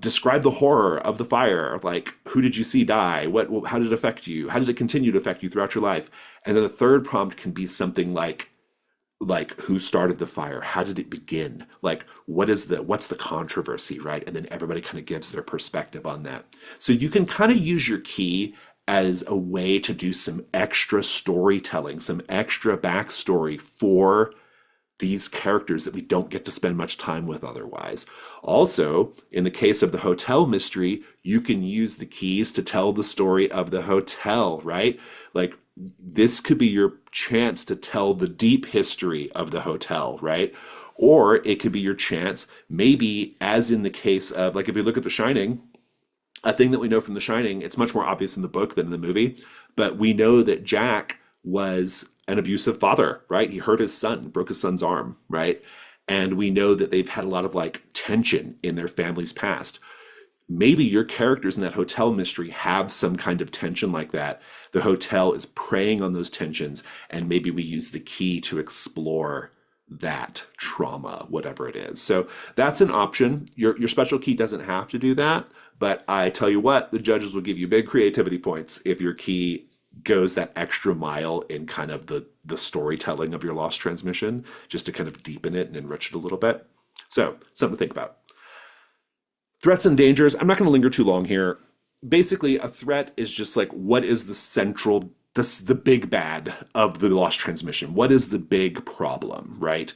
describe the horror of the fire. Like, who did you see die? How did it affect you? How did it continue to affect you throughout your life? And then the third prompt can be something like like who started the fire, how did it begin, like what's the controversy, right? And then everybody kind of gives their perspective on that. So you can kind of use your key as a way to do some extra storytelling, some extra backstory for these characters that we don't get to spend much time with otherwise. Also, in the case of the hotel mystery, you can use the keys to tell the story of the hotel, right? Like this could be your chance to tell the deep history of the hotel, right? Or it could be your chance, maybe as in the case of, like if you look at The Shining, a thing that we know from The Shining, it's much more obvious in the book than in the movie, but we know that Jack was an abusive father, right? He hurt his son, broke his son's arm, right? And we know that they've had a lot of like tension in their family's past. Maybe your characters in that hotel mystery have some kind of tension like that. The hotel is preying on those tensions, and maybe we use the key to explore that trauma, whatever it is. So that's an option. Your special key doesn't have to do that, but I tell you what, the judges will give you big creativity points if your key goes that extra mile in kind of the storytelling of your lost transmission, just to kind of deepen it and enrich it a little bit. So something to think about. Threats and dangers. I'm not going to linger too long here. Basically, a threat is just like, what is the central, the big bad of the lost transmission? What is the big problem, right?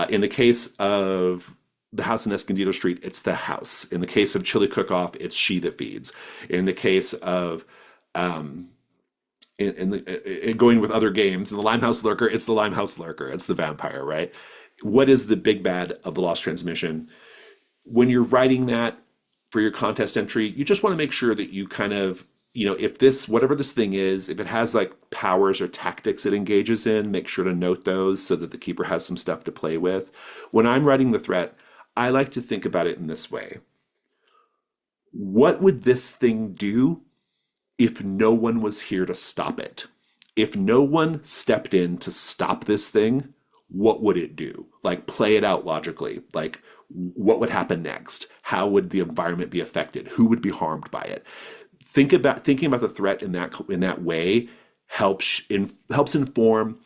In the case of the house in Escondido Street, it's the house. In the case of Chili Cook-Off, it's She That Feeds. In the case of going with other games, in the Limehouse Lurker, it's the Limehouse Lurker. It's the vampire, right? What is the big bad of the lost transmission? When you're writing that for your contest entry, you just want to make sure that you kind of, if this, whatever this thing is, if it has like powers or tactics it engages in, make sure to note those so that the keeper has some stuff to play with. When I'm writing the threat, I like to think about it in this way. What would this thing do if no one was here to stop it? If no one stepped in to stop this thing, what would it do? Like, play it out logically. Like, what would happen next? How would the environment be affected? Who would be harmed by it? Thinking about the threat in that way helps inform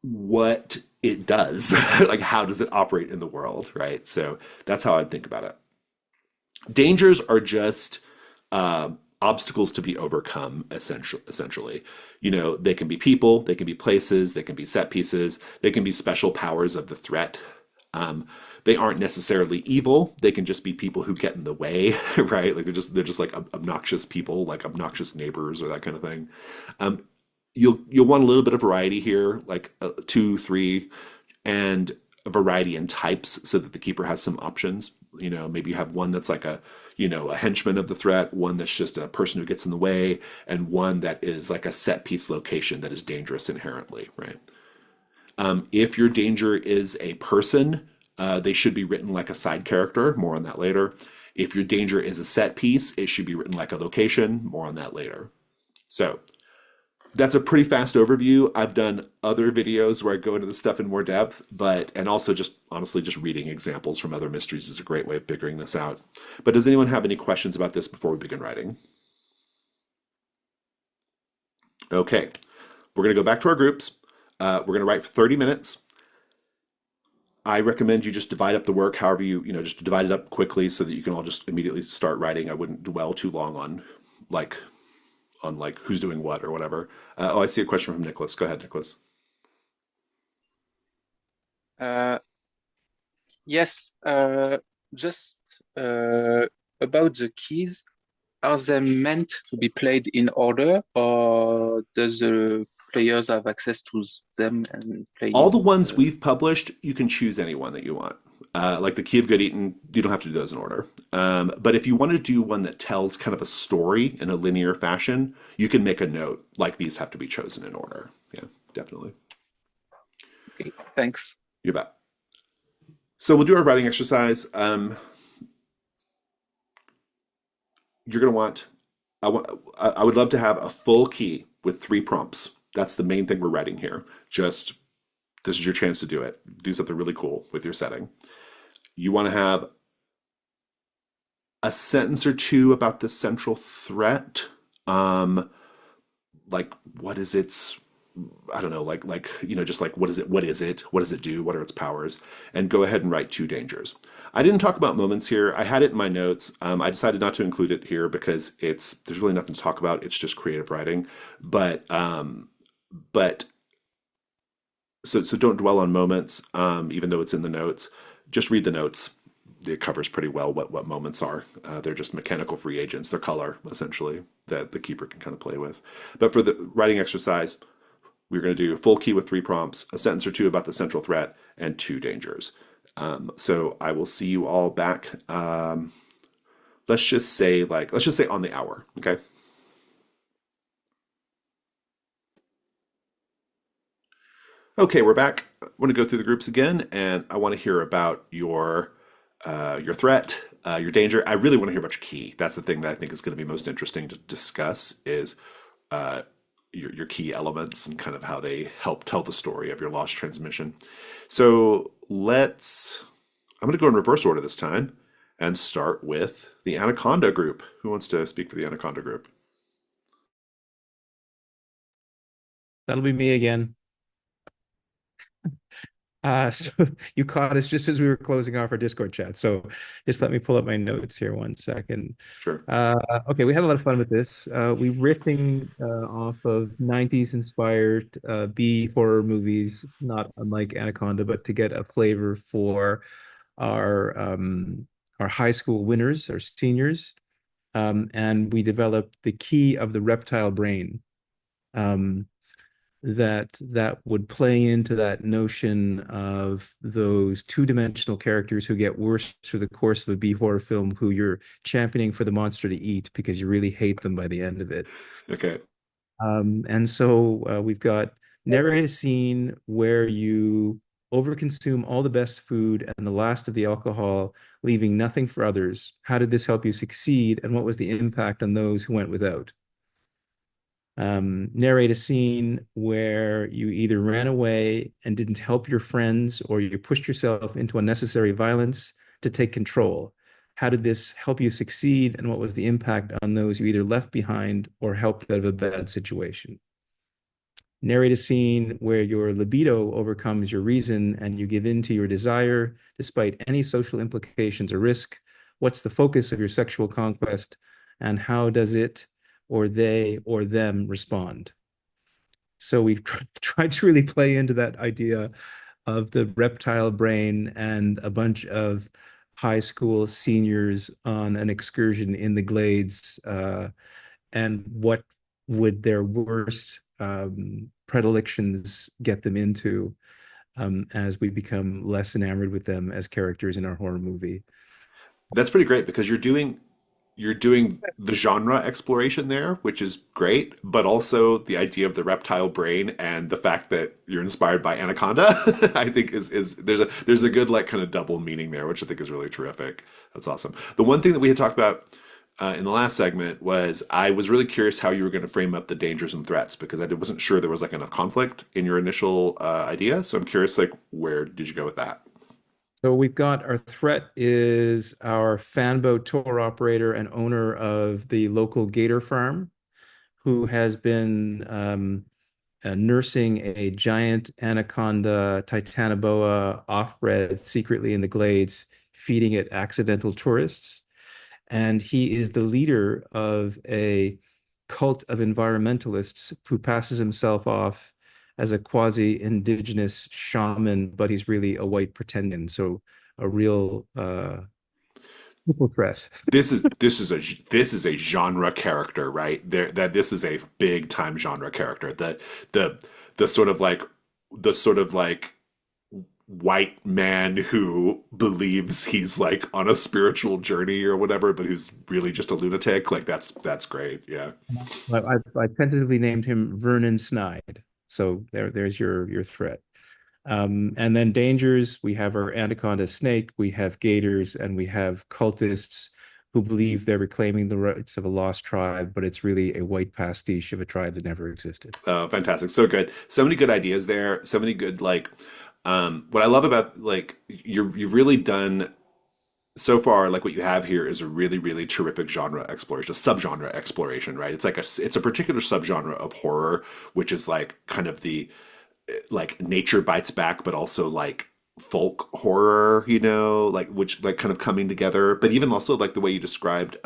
what it does. Like, how does it operate in the world, right? So that's how I'd think about it. Dangers are just obstacles to be overcome, essentially. They can be people, they can be places, they can be set pieces, they can be special powers of the threat. They aren't necessarily evil. They can just be people who get in the way, right? Like they're just like obnoxious people, like obnoxious neighbors or that kind of thing. You'll want a little bit of variety here, like 2, 3, and a variety in types so that the keeper has some options. Maybe you have one that's like a henchman of the threat, one that's just a person who gets in the way, and one that is like a set piece location that is dangerous inherently, right? If your danger is a person, they should be written like a side character. More on that later. If your danger is a set piece, it should be written like a location. More on that later. So that's a pretty fast overview. I've done other videos where I go into this stuff in more depth, and also just honestly, just reading examples from other mysteries is a great way of figuring this out. But does anyone have any questions about this before we begin writing? Okay, we're going to go back to our groups. We're going to write for 30 minutes. I recommend you just divide up the work however just divide it up quickly so that you can all just immediately start writing. I wouldn't dwell too long on who's doing what or whatever. I see a question from Nicholas. Go ahead, Nicholas. Yes, just about the keys. Are they meant to be played in order, or does the players have access to them and play? All the ones we've published, you can choose any one that you want. Like the Key of Good Eaton, you don't have to do those in order. But if you want to do one that tells kind of a story in a linear fashion, you can make a note, like these have to be chosen in order. Yeah, definitely. Okay, thanks. You bet. So we'll do our writing exercise. You're going to want, I would love to have a full key with 3 prompts. That's the main thing we're writing here. This is your chance to do it. Do something really cool with your setting. You want to have a sentence or 2 about the central threat. Like, what is its I don't know, just like what is it? What is it? What does it do? What are its powers? And go ahead and write two dangers. I didn't talk about moments here. I had it in my notes. I decided not to include it here because there's really nothing to talk about. It's just creative writing. But so don't dwell on moments, even though it's in the notes. Just read the notes. It covers pretty well what moments are. They're just mechanical free agents. They're color, essentially, that the keeper can kind of play with. But for the writing exercise, we're going to do a full key with 3 prompts, a sentence or 2 about the central threat, and 2 dangers. So I will see you all back. Let's just say on the hour, okay? Okay, we're back. I want to go through the groups again, and I want to hear about your threat, your danger. I really want to hear about your key. That's the thing that I think is going to be most interesting to discuss is your key elements and kind of how they help tell the story of your lost transmission. So I'm going to go in reverse order this time and start with the Anaconda group. Who wants to speak for the Anaconda group? That'll be me again. So you caught us just as we were closing off our Discord chat. So just let me pull up my notes here 1 second. Sure. Okay, we had a lot of fun with this. We riffing off of 90s inspired B horror movies, not unlike Anaconda, but to get a flavor for our high school winners, our seniors. And we developed the key of the reptile brain. That would play into that notion of those two-dimensional characters who get worse through the course of a B horror film, who you're championing for the monster to eat because you really hate them by the end of it. Okay. And so we've got narrate a scene where you overconsume all the best food and the last of the alcohol, leaving nothing for others. How did this help you succeed, and what was the impact on those who went without? Narrate a scene where you either ran away and didn't help your friends, or you pushed yourself into unnecessary violence to take control. How did this help you succeed, and what was the impact on those you either left behind or helped out of a bad situation? Narrate a scene where your libido overcomes your reason and you give in to your desire despite any social implications or risk. What's the focus of your sexual conquest, and how does it or they or them respond? So we've tried to really play into that idea of the reptile brain and a bunch of high school seniors on an excursion in the Glades, and what would their worst predilections get them into as we become less enamored with them as characters in our horror movie. That's pretty great because you're doing the genre exploration there, which is great, but also the idea of the reptile brain and the fact that you're inspired by Anaconda, I think is there's a good like kind of double meaning there, which I think is really terrific. That's awesome. The one thing that we had talked about in the last segment was I was really curious how you were going to frame up the dangers and threats because I wasn't sure there was like enough conflict in your initial idea. So I'm curious, like, where did you go with that? So we've got our threat is our fanboat tour operator and owner of the local gator farm, who has been nursing a giant anaconda titanoboa off-bred secretly in the Glades, feeding it accidental tourists. And he is the leader of a cult of environmentalists who passes himself off as a quasi-indigenous shaman, but he's really a white pretending. So a real triple threat. This is a genre character, right? This is a big time genre character. The sort of like white man who believes he's like on a spiritual journey or whatever, but who's really just a lunatic. Like that's great. Yeah. I tentatively named him Vernon Snide. So there's your threat. And then dangers, we have our anaconda snake, we have gators, and we have cultists who believe they're reclaiming the rights of a lost tribe, but it's really a white pastiche of a tribe that never existed. Oh, fantastic. So good. So many good ideas there. So many good, like, what I love about, like, you've really done so far, like what you have here is a really, really terrific genre exploration, a subgenre exploration, right? It's like it's a particular subgenre of horror, which is like kind of the like nature bites back, but also like folk horror, like which like kind of coming together. But even also like the way you described,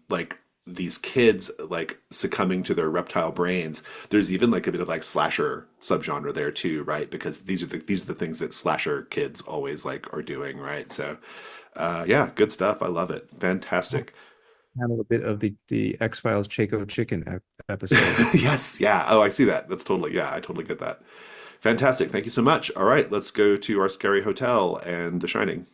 like these kids like succumbing to their reptile brains. There's even like a bit of like slasher subgenre there too, right? Because these are the things that slasher kids always like are doing, right? So, yeah, good stuff. I love it. Fantastic. Handle a bit of the X-Files Chaco Chicken episode. Yes, yeah. Oh, I see that. That's totally, yeah, I totally get that. Fantastic. Thank you so much. All right, let's go to our scary hotel and The Shining.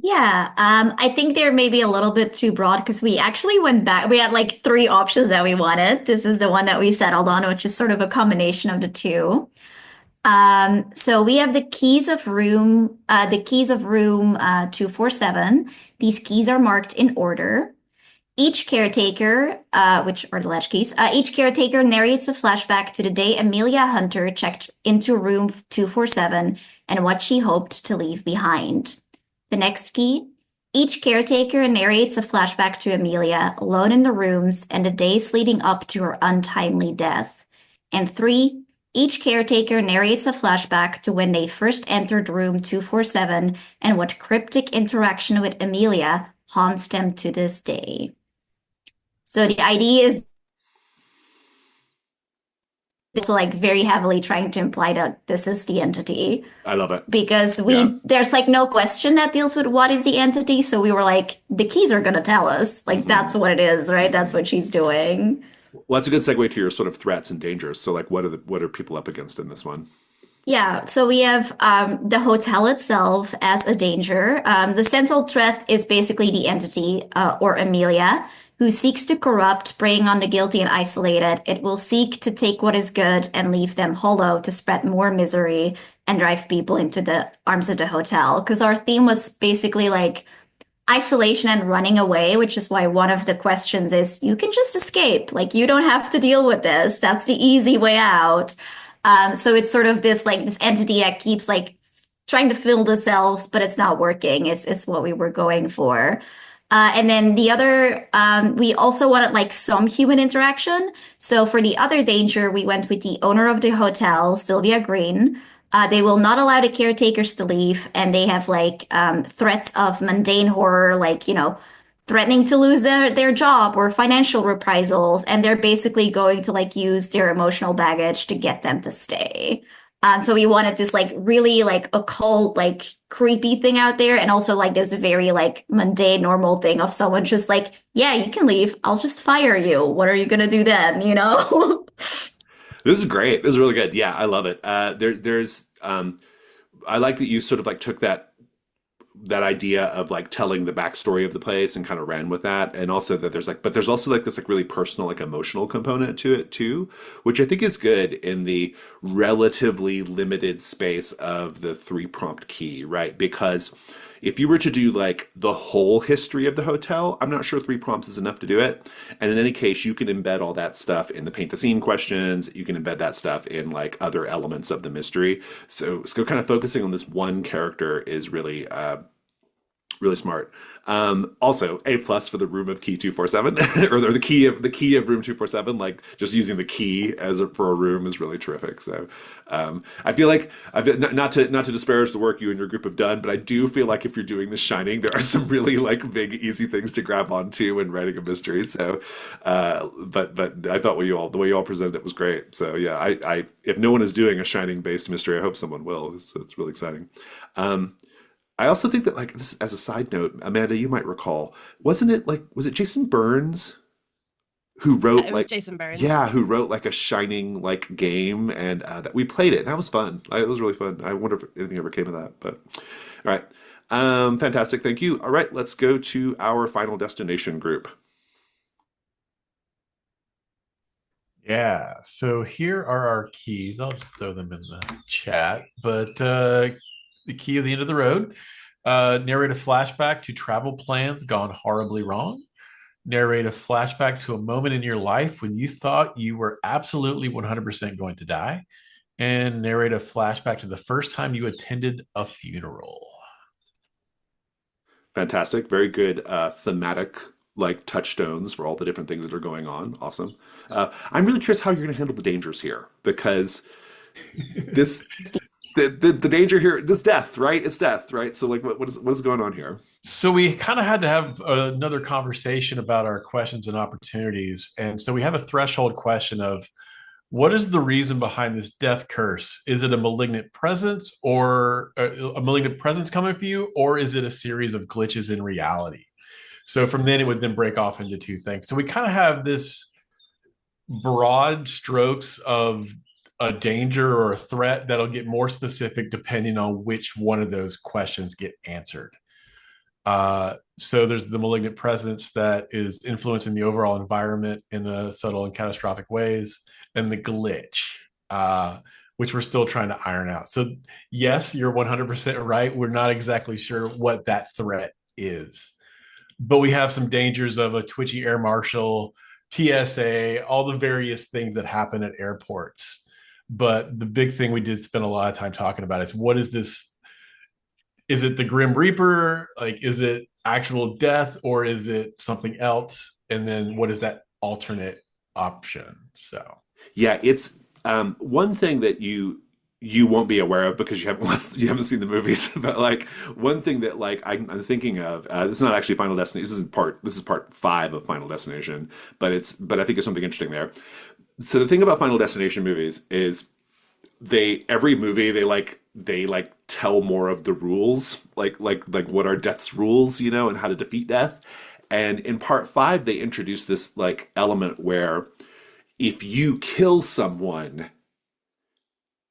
Yeah, I think they're maybe a little bit too broad because we actually went back. We had like three options that we wanted. This is the one that we settled on, which is sort of a combination of the two. So we have the keys of room 247. These keys are marked in order. Each caretaker, which are the latch keys, each caretaker narrates a flashback to the day Amelia Hunter checked into room 247 and what she hoped to leave behind. The next key, each caretaker narrates a flashback to Amelia alone in the rooms and the days leading up to her untimely death. And 3, each caretaker narrates a flashback to when they first entered room 247 and what cryptic interaction with Amelia haunts them to this day. So the idea is so like very heavily trying to imply that this is the entity. I love it. Because there's like no question that deals with what is the entity. So we were like, the keys are gonna tell us. Like that's what it is, right? That's what she's doing. Well, that's a good segue to your sort of threats and dangers. So like what are people up against in this one? Yeah, so we have the hotel itself as a danger. The central threat is basically the entity, or Amelia, who seeks to corrupt, preying on the guilty and isolated. It will seek to take what is good and leave them hollow to spread more misery and drive people into the arms of the hotel. Because our theme was basically like isolation and running away, which is why one of the questions is you can just escape. Like you don't have to deal with this. That's the easy way out. So it's sort of this entity that keeps like trying to fill the cells, but it's not working is what we were going for. And then the other, we also wanted like some human interaction. So for the other danger, we went with the owner of the hotel, Sylvia Green. They will not allow the caretakers to leave, and they have like threats of mundane horror, like, threatening to lose their job or financial reprisals. And they're basically going to like use their emotional baggage to get them to stay. So we wanted this like really like occult, like creepy thing out there, and also like this very like mundane, normal thing of someone just like, yeah, you can leave. I'll just fire you. What are you gonna do then? This is great. This is really good. Yeah, I love it. I like that you sort of like took that idea of like telling the backstory of the place and kind of ran with that, and also that there's also like this like really personal, like emotional component to it too, which I think is good in the relatively limited space of the 3-prompt key, right? Because if you were to do like the whole history of the hotel, I'm not sure 3 prompts is enough to do it. And in any case, you can embed all that stuff in the paint the scene questions. You can embed that stuff in like other elements of the mystery. So kind of focusing on this one character is really, really smart. Also, A+ for the room of key 247, or the key of room 247. Like just using the key for a room is really terrific. So I feel like not to disparage the work you and your group have done, but I do feel like if you're doing The Shining, there are some really like big easy things to grab onto when writing a mystery. So, but I thought the way you all presented it was great. So yeah, I if no one is doing a Shining based mystery, I hope someone will. So it's really exciting. I also think that, like, this as a side note, Amanda, you might recall, was it Jason Burns who wrote It was Jason Burns. yeah, who wrote like a Shining like game, and that we played it. That was fun. It was really fun. I wonder if anything ever came of that. But all right, fantastic. Thank you. All right, let's go to our final destination group. Yeah, so here are our keys. I'll just throw them in the chat. But the key of the end of the road. Narrate a flashback to travel plans gone horribly wrong. Narrate a flashback to a moment in your life when you thought you were absolutely 100% going to die. And narrate a flashback to the first time you attended a funeral. Fantastic. Very good thematic like touchstones for all the different things that are going on. Awesome. I'm really curious how you're going to handle the dangers here because this the danger here, this death, right? It's death, right? So like what is going on here? So we kind of had to have another conversation about our questions and opportunities. And so we have a threshold question of what is the reason behind this death curse? Is it a malignant presence or a malignant presence coming for you, or is it a series of glitches in reality? So from then it would then break off into two things. So we kind of have this broad strokes of a danger or a threat that'll get more specific depending on which one of those questions get answered. So there's the malignant presence that is influencing the overall environment in the subtle and catastrophic ways, and the glitch, which we're still trying to iron out. So yes, you're 100% right. We're not exactly sure what that threat is, but we have some dangers of a twitchy air marshal, TSA, all the various things that happen at airports. But the big thing we did spend a lot of time talking about is what is this? Is it the Grim Reaper? Like, is it actual death or is it something else? And then what is that alternate option? So yeah, it's one thing that you won't be aware of because you haven't seen the movies. But like one thing that like I'm thinking of, this is not actually Final Destination. This is part 5 of Final Destination, but I think there's something interesting there. So the thing about Final Destination movies is every movie they tell more of the rules, like what are death's rules, and how to defeat death. And in part 5 they introduce this like element where if you kill someone,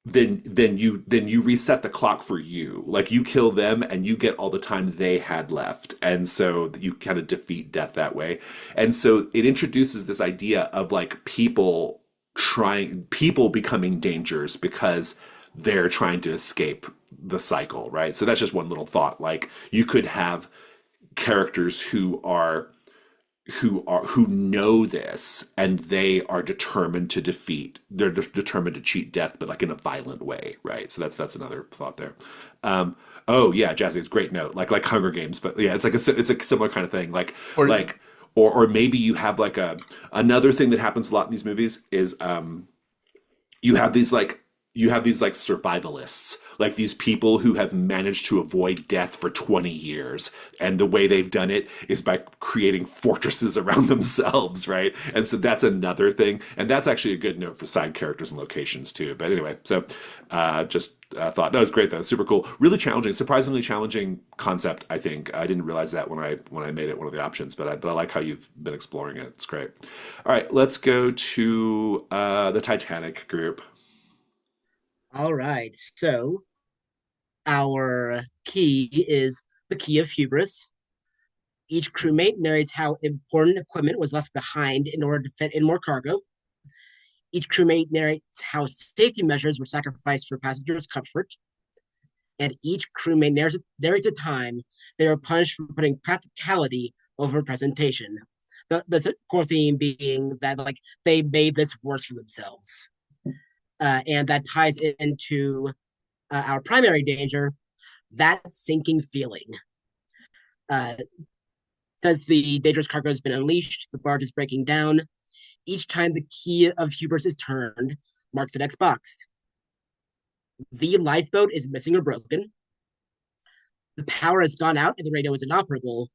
then you reset the clock for you. Like you kill them and you get all the time they had left. And so you kind of defeat death that way. And so it introduces this idea of like people becoming dangers because they're trying to escape the cycle, right? So that's just one little thought. Like you could have characters who know this and they are determined to determined to cheat death, but like in a violent way, right? So that's another thought there. Oh yeah, Jazzy, it's a great note. Like Hunger Games, but yeah, it's a similar kind of thing. Or maybe you have like another thing that happens a lot in these movies is you have these survivalists, like these people who have managed to avoid death for 20 years. And the way they've done it is by creating fortresses around themselves, right? And so that's another thing. And that's actually a good note for side characters and locations too. But anyway, so thought, no, it's great though. Super cool. Really challenging, surprisingly challenging concept, I think. I didn't realize that when I made it one of the options, but I like how you've been exploring it. It's great. All right, let's go to the Titanic group. All right, so our key is the key of hubris. Each crewmate narrates how important equipment was left behind in order to fit in more cargo. Each crewmate narrates how safety measures were sacrificed for passengers' comfort. And each crewmate narrates a time they were punished for putting practicality over presentation. The core theme being that like they made this worse for themselves. And that ties into our primary danger, that sinking feeling. Since the dangerous cargo has been unleashed, the barge is breaking down. Each time the key of hubris is turned, marks the next box. The lifeboat is missing or broken. The power has gone out and the radio is inoperable.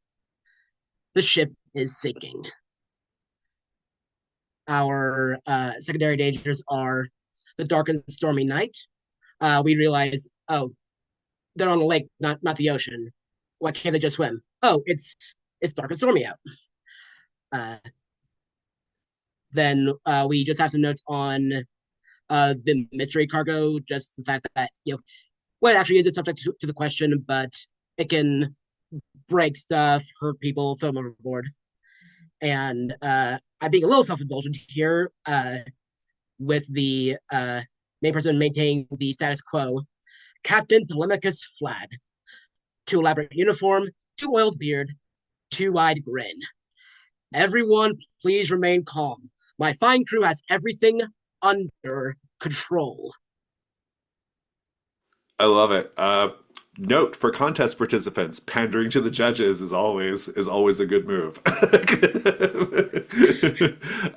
The ship is sinking. Our secondary dangers are the dark and stormy night. We realize, oh, they're on a lake, not the ocean. Why can't they just swim? Oh, it's dark and stormy out. Then we just have some notes on the mystery cargo, just the fact that, what actually is it subject to the question, but it can break stuff, hurt people, throw them overboard. And I'm being a little self-indulgent here with the main person maintaining the status quo. Captain Telemachus Flad. Too elaborate uniform, too oiled beard, too wide grin. Everyone, please remain calm. My fine crew has everything under control. I love it. Note for contest participants, pandering to the judges is always a good move.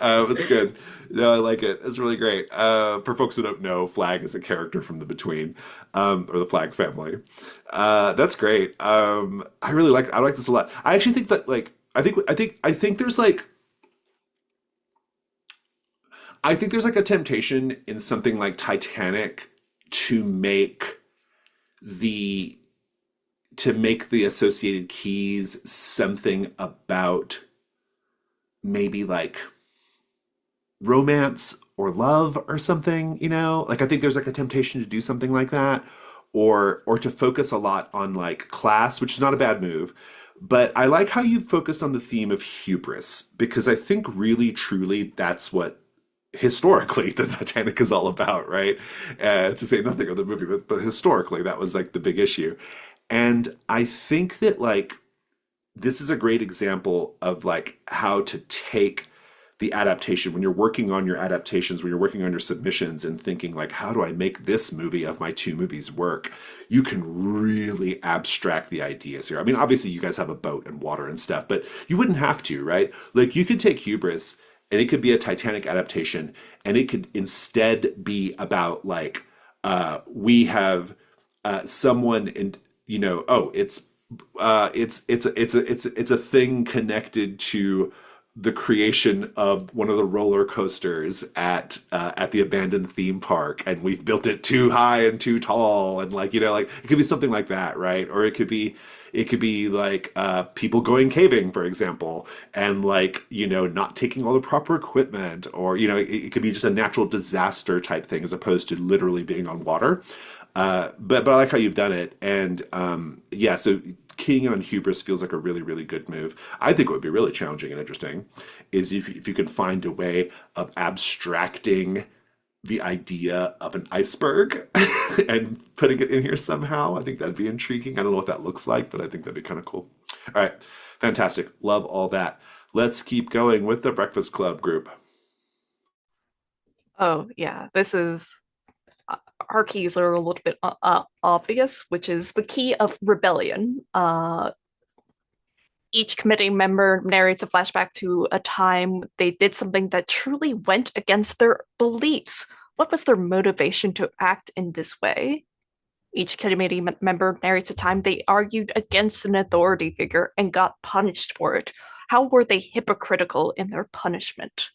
It's good. No, I like it. It's really great. For folks who don't know, Flag is a character from The Between, or the Flag family. That's great. I like this a lot. I actually think that like I think there's like a temptation in something like Titanic to make the associated keys something about maybe like romance or love or something, you know? Like I think there's like a temptation to do something like that or to focus a lot on like class, which is not a bad move. But I like how you focused on the theme of hubris because I think really truly that's what historically the Titanic is all about, right? To say nothing of the movie, but historically that was like the big issue. And I think that like this is a great example of like how to take the adaptation when you're working on your adaptations, when you're working on your submissions and thinking like, how do I make this movie of my two movies work? You can really abstract the ideas here. I mean, obviously you guys have a boat and water and stuff, but you wouldn't have to, right? Like you could take hubris and it could be a Titanic adaptation and it could instead be about like, we have someone in, you know, oh, it's a thing connected to the creation of one of the roller coasters at the abandoned theme park, and we've built it too high and too tall, and like, you know, like it could be something like that, right? Or it could be like people going caving, for example, and like, you know, not taking all the proper equipment, or you know, it could be just a natural disaster type thing as opposed to literally being on water. But I like how you've done it, and yeah, so keying on hubris feels like a really, really good move. I think what would be really challenging and interesting is if you could find a way of abstracting the idea of an iceberg and putting it in here somehow. I think that'd be intriguing. I don't know what that looks like, but I think that'd be kind of cool. All right, fantastic. Love all that. Let's keep going with the Breakfast Club group. Oh, yeah, this is our keys are a little bit obvious, which is the key of rebellion. Each committee member narrates a flashback to a time they did something that truly went against their beliefs. What was their motivation to act in this way? Each committee member narrates a time they argued against an authority figure and got punished for it. How were they hypocritical in their punishment?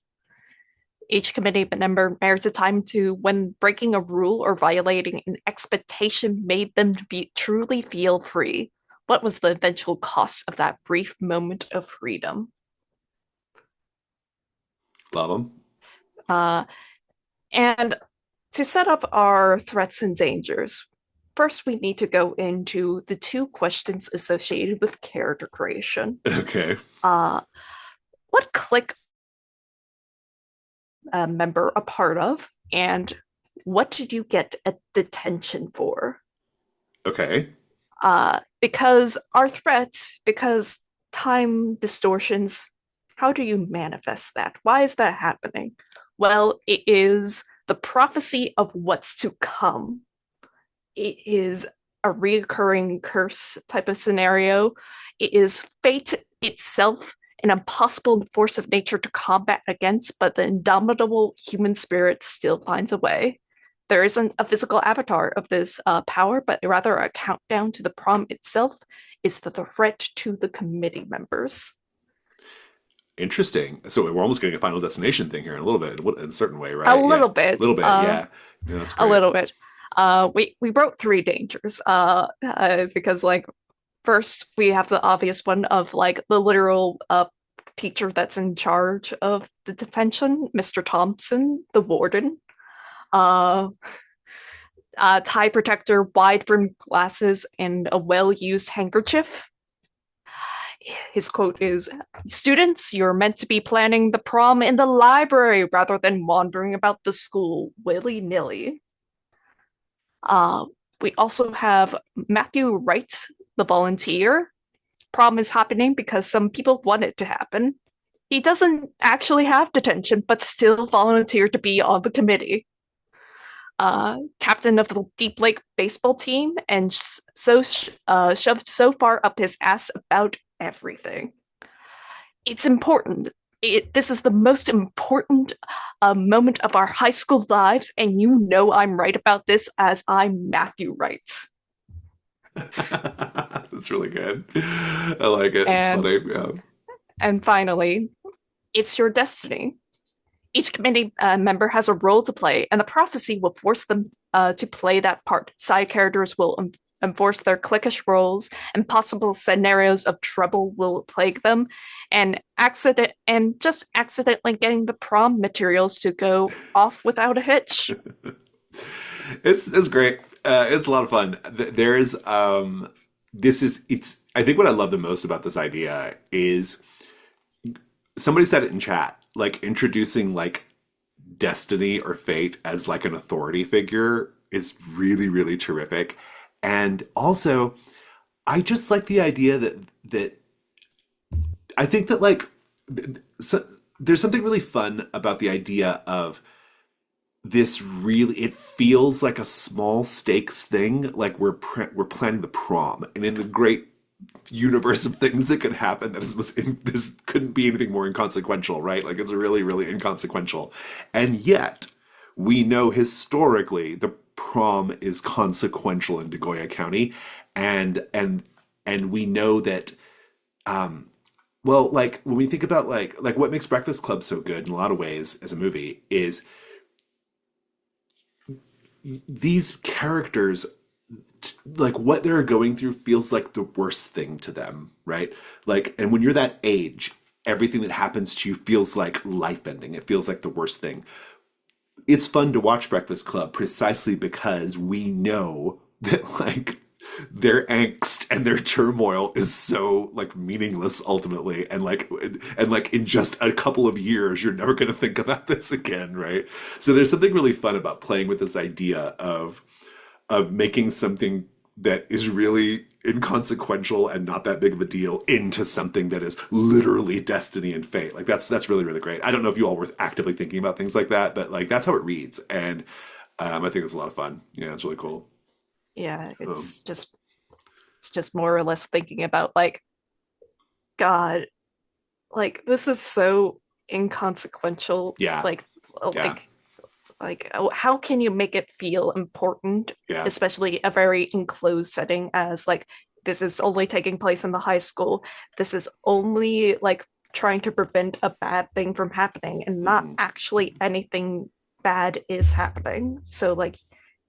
Each committee member narrates a time to when breaking a rule or violating an expectation made them truly feel free. What was the eventual cost of that brief moment of freedom? Love them. And to set up our threats and dangers, first we need to go into the two questions associated with character creation. Okay. What clique member a part of, and what did you get a detention for? Okay. Because our threat, because time distortions, how do you manifest that? Why is that happening? Well, it is the prophecy of what's to come. It is a reoccurring curse type of scenario. It is fate itself, an impossible force of nature to combat against, but the indomitable human spirit still finds a way. There isn't a physical avatar of this power, but rather a countdown to the prom itself is the threat to the committee members. Interesting. So we're almost getting a Final Destination thing here in a little bit, in a certain way, right? A little bit. A little bit, yeah. Yeah, that's great. A little bit. We wrote three dangers because, like, first we have the obvious one of like the literal teacher that's in charge of the detention, Mr. Thompson, the warden. Tie protector, wide-brimmed glasses, and a well-used handkerchief. His quote is, "Students, you're meant to be planning the prom in the library rather than wandering about the school willy-nilly." We also have Matthew Wright, the volunteer. Prom is happening because some people want it to happen. He doesn't actually have detention, but still volunteered to be on the committee. captain of the Deep Lake baseball team, and shoved so far up his ass about everything. It's important. This is the most important moment of our high school lives, and you know I'm right about this as I'm Matthew Wright. That's really good. I like it. And- It's funny. Yeah. And finally, it's your destiny. Each committee member has a role to play, and the prophecy will force them to play that part. Side characters will enforce their cliquish roles, and possible scenarios of trouble will plague them. And just accidentally getting the prom materials to go off without a hitch. It's great. It's a lot of fun. There is it's I think what I love the most about this idea is somebody said it in chat, like introducing like destiny or fate as like an authority figure is really, really terrific. And also, I just like the idea that I think that like there's something really fun about the idea of this. Really, it feels like a small stakes thing, like we're planning the prom, and in the great universe of things that could happen, this couldn't be anything more inconsequential, right? Like it's really, really inconsequential, and yet we know historically the prom is consequential in Nagoya County, and we know that well, like when we think about like what makes Breakfast Club so good in a lot of ways as a movie is these characters, like what they're going through feels like the worst thing to them, right? Like, and when you're that age, everything that happens to you feels like life ending. It feels like the worst thing. It's fun to watch Breakfast Club precisely because we know that like their angst and their turmoil is so like meaningless ultimately, and like in just a couple of years you're never going to think about this again, right? So there's something really fun about playing with this idea of making something that is really inconsequential and not that big of a deal into something that is literally destiny and fate. Like that's really, really great. I don't know if you all were actively thinking about things like that, but like that's how it reads, and I think it's a lot of fun. Yeah, it's really cool. Yeah, it's just more or less thinking about like, God, like this is so inconsequential. Yeah. Like how can you make it feel important, Yeah. especially a very enclosed setting as like this is only taking place in the high school. This is only like trying to prevent a bad thing from happening, and not actually anything bad is happening. So like,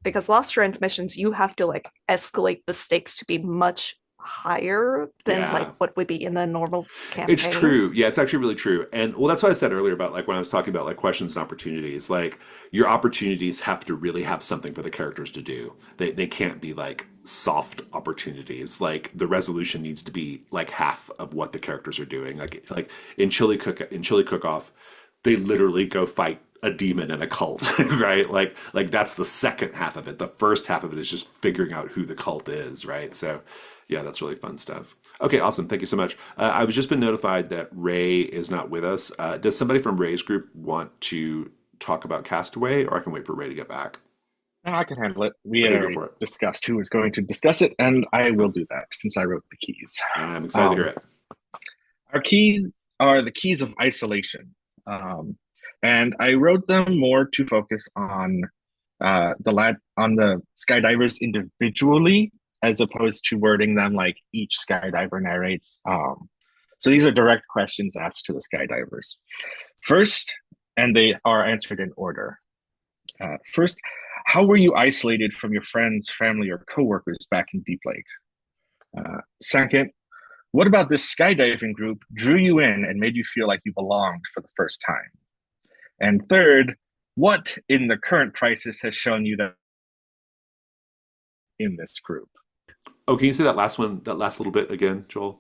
because Lost Transmissions, you have to like escalate the stakes to be much higher than like what would be in the normal campaign. It's true. Yeah, it's actually really true. And well, that's what I said earlier about like when I was talking about like questions and opportunities. Like your opportunities have to really have something for the characters to do. They can't be like soft opportunities. Like the resolution needs to be like half of what the characters are doing. Like in Chili Cook-Off, they literally go fight a demon and a cult, right? Like that's the second half of it. The first half of it is just figuring out who the cult is, right? So yeah, that's really fun stuff. Okay, awesome. Thank you so much. I've just been notified that Ray is not with us. Does somebody from Ray's group want to talk about Castaway, or I can wait for Ray to get back? No, I can handle it. We Okay, go already for it. discussed who was going to discuss it, and I will do that since I wrote the keys. I'm excited to hear it. Our keys are the keys of isolation. And I wrote them more to focus on the skydivers individually, as opposed to wording them like each skydiver narrates. So these are direct questions asked to the skydivers. First, and they are answered in order. First, how were you isolated from your friends, family, or coworkers back in Deep Lake? Second, what about this skydiving group drew you in and made you feel like you belonged for the first time? And third, what in the current crisis has shown you that in this group? Oh, can you say that last little bit again, Joel?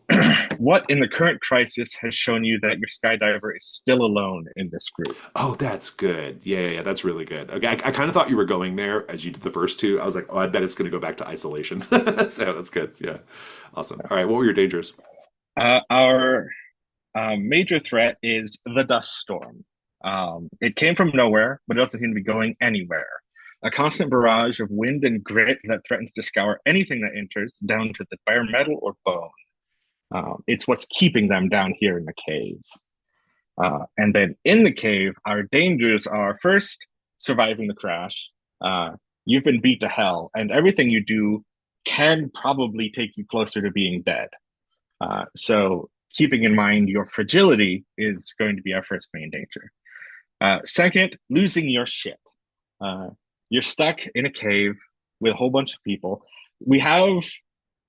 What in the current crisis has shown you that your skydiver is still alone in this group? Oh, that's good. Yeah, that's really good. Okay, I kind of thought you were going there as you did the first two. I was like, oh, I bet it's going to go back to isolation. So that's good. Yeah, awesome. All right, what were your dangers? Our major threat is the dust storm. It came from nowhere, but it doesn't seem to be going anywhere. a constant barrage of wind and grit that threatens to scour anything that enters, down to the bare metal or bone. It's what's keeping them down here in the cave. And then in the cave, our dangers are first surviving the crash. You've been beat to hell, and everything you do can probably take you closer to being dead. So keeping in mind your fragility is going to be our first main danger. Second, losing your shit. You're stuck in a cave with a whole bunch of people. We have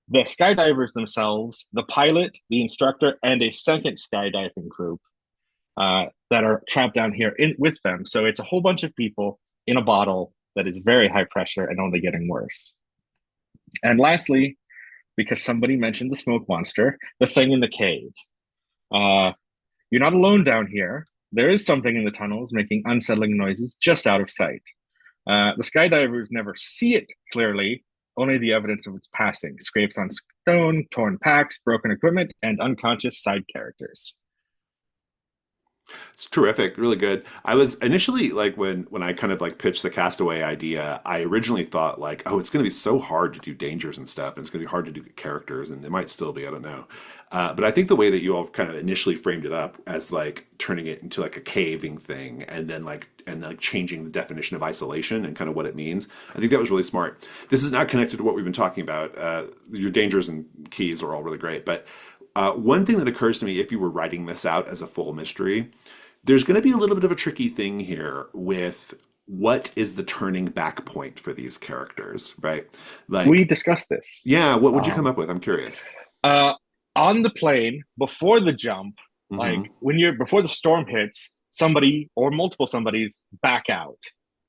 the skydivers themselves, the pilot, the instructor, and a second skydiving group that are trapped down here with them. So it's a whole bunch of people in a bottle that is very high pressure and only getting worse. And lastly, because somebody mentioned the smoke monster, the thing in the cave. You're not alone down here. There is something in the tunnels making unsettling noises just out of sight. The skydivers never see it clearly, only the evidence of its passing, scrapes on stone, torn packs, broken equipment, and unconscious side characters. It's terrific, really good. I was initially like when I kind of like pitched the Castaway idea, I originally thought like, oh, it's going to be so hard to do dangers and stuff, and it's going to be hard to do characters, and it might still be, I don't know. But I think the way that you all kind of initially framed it up as like turning it into like a caving thing, and then changing the definition of isolation and kind of what it means, I think that was really smart. This is not connected to what we've been talking about. Your dangers and keys are all really great, but one thing that occurs to me if you were writing this out as a full mystery, there's going to be a little bit of a tricky thing here with what is the turning back point for these characters, right? Like we discussed this. Yeah, what would you come up with? I'm curious. On the plane before the jump, like before the storm hits, somebody or multiple somebodies back out.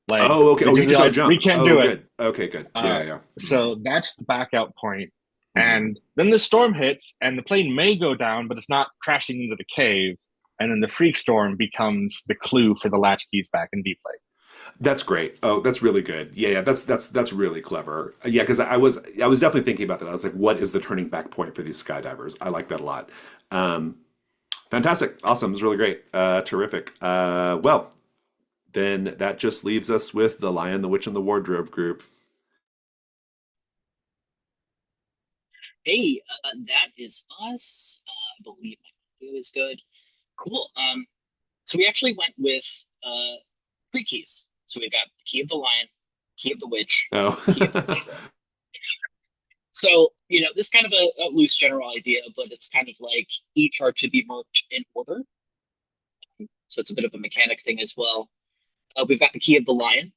Like, oh, okay. Oh, you just jump. We can't do good. it. Okay, good. Yeah. So that's the back out point. And then the storm hits, and the plane may go down, but it's not crashing into the cave. And then the freak storm becomes the clue for the latchkeys back in Deep Lake. That's great. Oh, that's really good. Yeah, that's really clever. Yeah, because I was definitely thinking about that. I was like, what is the turning back point for these skydivers? I like that a lot. Fantastic. Awesome. It was really great. Terrific. Well, then that just leaves us with the Lion, the Witch, and the Wardrobe group. Hey, that is us. I believe my audio is good. Cool. So we actually went with three keys. So we've got the key of the lion, key of the witch, key of the wardrobe. So, this is kind of a loose general idea, but it's kind of like each are to be marked in order. So it's a bit of a mechanic thing as well. We've got the key of the lion.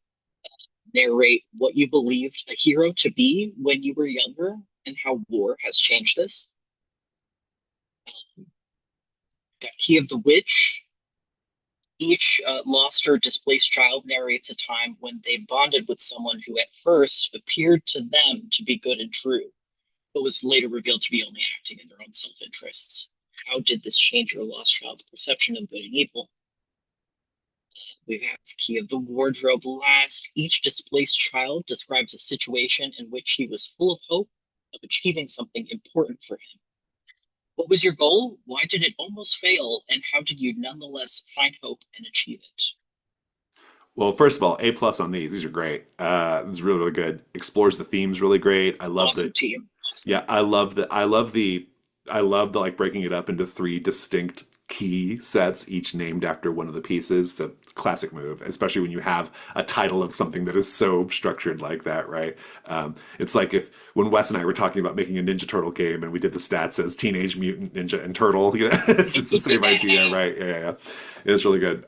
Narrate what you believed a hero to be when you were younger and how war has changed this. Got key of the witch. Each lost or displaced child narrates a time when they bonded with someone who at first appeared to them to be good and true, but was later revealed to be only acting in their own self-interests. How did this change your lost child's perception of good and evil? We have the key of the wardrobe last. Each displaced child describes a situation in which he was full of hope of achieving something important for him. What was your goal? Why did it almost fail? And how did you nonetheless find hope and achieve it? Well, first of all, A+ on these. These are great. This is really, really good. Explores the themes really great. I love Awesome team. Awesome. Yeah, I love the like breaking it up into 3 distinct key sets, each named after one of the pieces. It's a classic move, especially when you have a title of something that is so structured like that, right? It's like when Wes and I were talking about making a Ninja Turtle game and we did the stats as Teenage Mutant Ninja and Turtle, it's the same idea, right? Yeah. It's really good.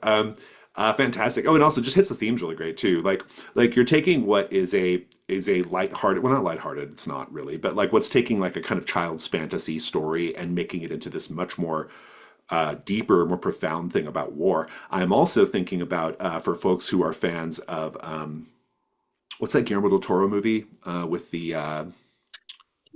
Fantastic. Oh, and also just hits the themes really great too. Like you're taking what is a lighthearted, well, not lighthearted, it's not really, but like what's taking like a kind of child's fantasy story and making it into this much more deeper, more profound thing about war. I'm also thinking about for folks who are fans of what's that Guillermo del Toro movie with the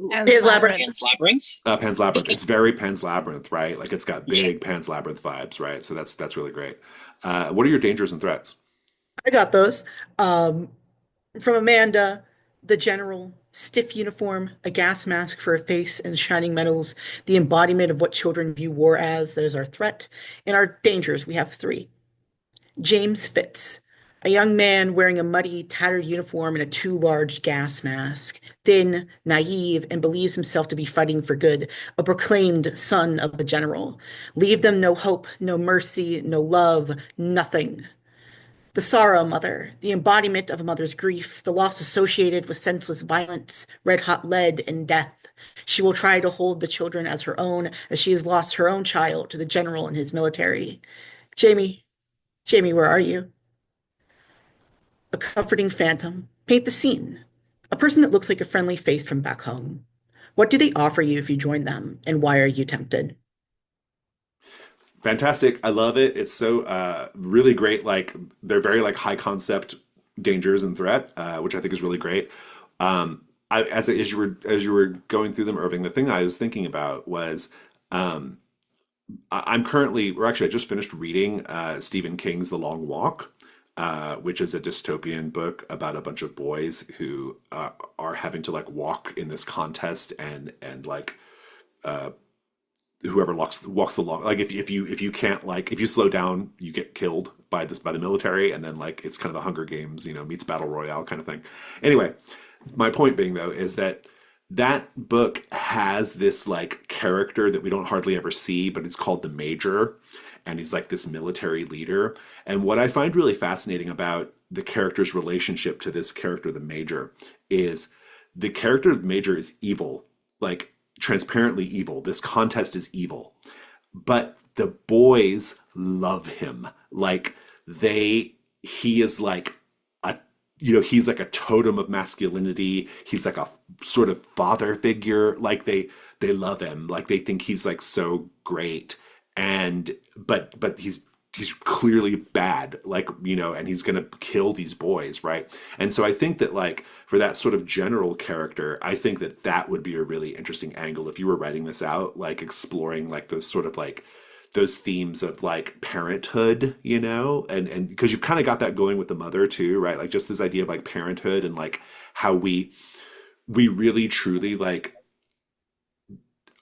Pan's Labyrinth. Pan's Labyrinth. Pan's Labyrinth. It's very Pan's Labyrinth, right? Like it's got big Pan's Labyrinth vibes, right? So that's really great. What are your dangers and threats? I got those. From Amanda, the general, stiff uniform, a gas mask for a face, and shining metals, the embodiment of what children view war as. That is our threat. And our dangers, we have 3. James Fitz, A young man wearing a muddy, tattered uniform and a too large gas mask. Thin, naive, and believes himself to be fighting for good. A proclaimed son of the general. Leave them no hope, no mercy, no love, nothing. The sorrow mother, the embodiment of a mother's grief, the loss associated with senseless violence, red-hot lead, and death. She will try to hold the children as her own, as she has lost her own child to the general and his military. Jamie, Jamie, where are you? A comforting phantom. Paint the scene. A person that looks like a friendly face from back home. What do they offer you if you join them, and why are you tempted? Fantastic. I love it. It's so really great. Like they're very like high concept dangers and threat, which I think is really great. As you were going through them, Irving, the thing I was thinking about was I'm currently, or actually, I just finished reading Stephen King's The Long Walk, which is a dystopian book about a bunch of boys who are having to like walk in this contest and like whoever walks along, like if you can't, like if you slow down you get killed by the military, and then like it's kind of the Hunger Games, meets Battle Royale kind of thing. Anyway, my point being though is that that book has this like character that we don't hardly ever see, but it's called the Major, and he's like this military leader. And what I find really fascinating about the character's relationship to this character, the Major, is the character the Major is evil, like transparently evil. This contest is evil, but the boys love him. Like he is like he's like a totem of masculinity. He's like a sort of father figure. Like they love him. Like they think he's like so great. And but he's clearly bad, like, and he's going to kill these boys, right? And so I think that like for that sort of general character, I think that would be a really interesting angle if you were writing this out, like exploring like those sort of like those themes of like parenthood, and because you've kind of got that going with the mother too, right? Like just this idea of like parenthood and like how we really truly like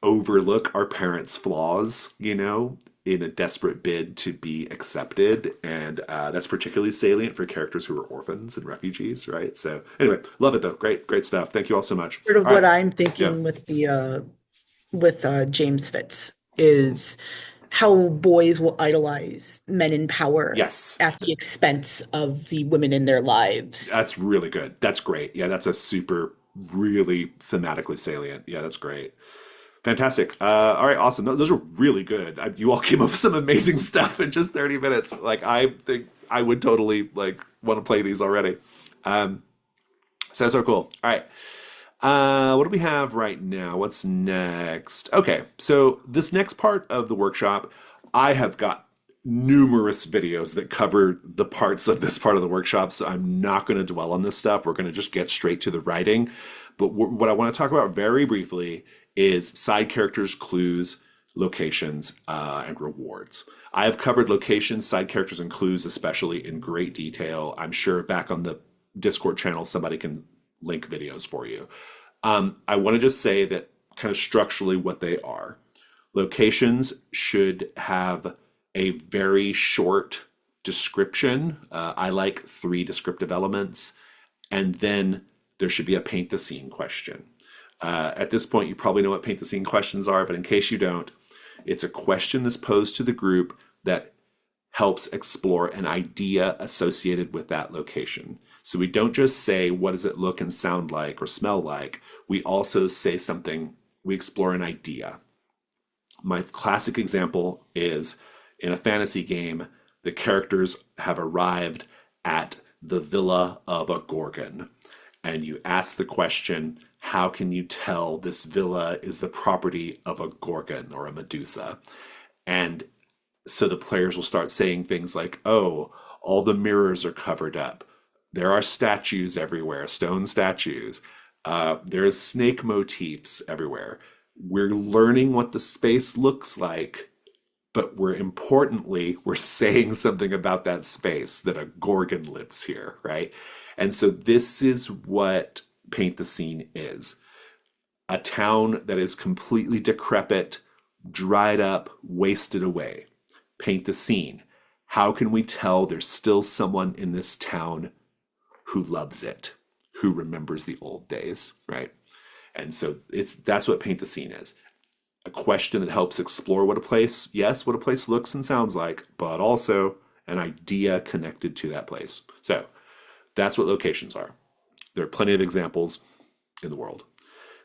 overlook our parents' flaws, in a desperate bid to be accepted. And that's particularly salient for characters who are orphans and refugees, right? So anyway, love it though. Great stuff. Thank you all so much. Sort of All what right. I'm thinking with the with James Fitz is how boys will idolize men in power Yes. at the expense of the women in their lives. That's really good. That's great. Yeah, that's a super, really thematically salient. Yeah, that's great. Fantastic. All right, awesome. Those are really good. You all came up with some amazing stuff in just 30 minutes. Like, I think I would totally like want to play these already. So cool. All right. What do we have right now? What's next? Okay, so this next part of the workshop, I have got numerous videos that cover the parts of this part of the workshop, so I'm not going to dwell on this stuff. We're going to just get straight to the writing. But what I want to talk about very briefly is side characters, clues, locations, and rewards. I have covered locations, side characters, and clues, especially in great detail. I'm sure back on the Discord channel, somebody can link videos for you. I want to just say that kind of structurally what they are. Locations should have a very short description. I like 3 descriptive elements, and then there should be a paint the scene question. At this point, you probably know what paint the scene questions are, but in case you don't, it's a question that's posed to the group that helps explore an idea associated with that location. So we don't just say, what does it look and sound like or smell like? We also say something, we explore an idea. My classic example is in a fantasy game, the characters have arrived at the villa of a Gorgon. And you ask the question, how can you tell this villa is the property of a Gorgon or a Medusa? And so the players will start saying things like, oh, all the mirrors are covered up. There are statues everywhere, stone statues. There's snake motifs everywhere. We're learning what the space looks like, but we're saying something about that space, that a Gorgon lives here, right? And so this is what Paint the Scene is. A town that is completely decrepit, dried up, wasted away. Paint the scene. How can we tell there's still someone in this town who loves it, who remembers the old days, right? And so that's what Paint the Scene is. A question that helps explore what a place looks and sounds like, but also an idea connected to that place. So that's what locations are. There are plenty of examples in the world.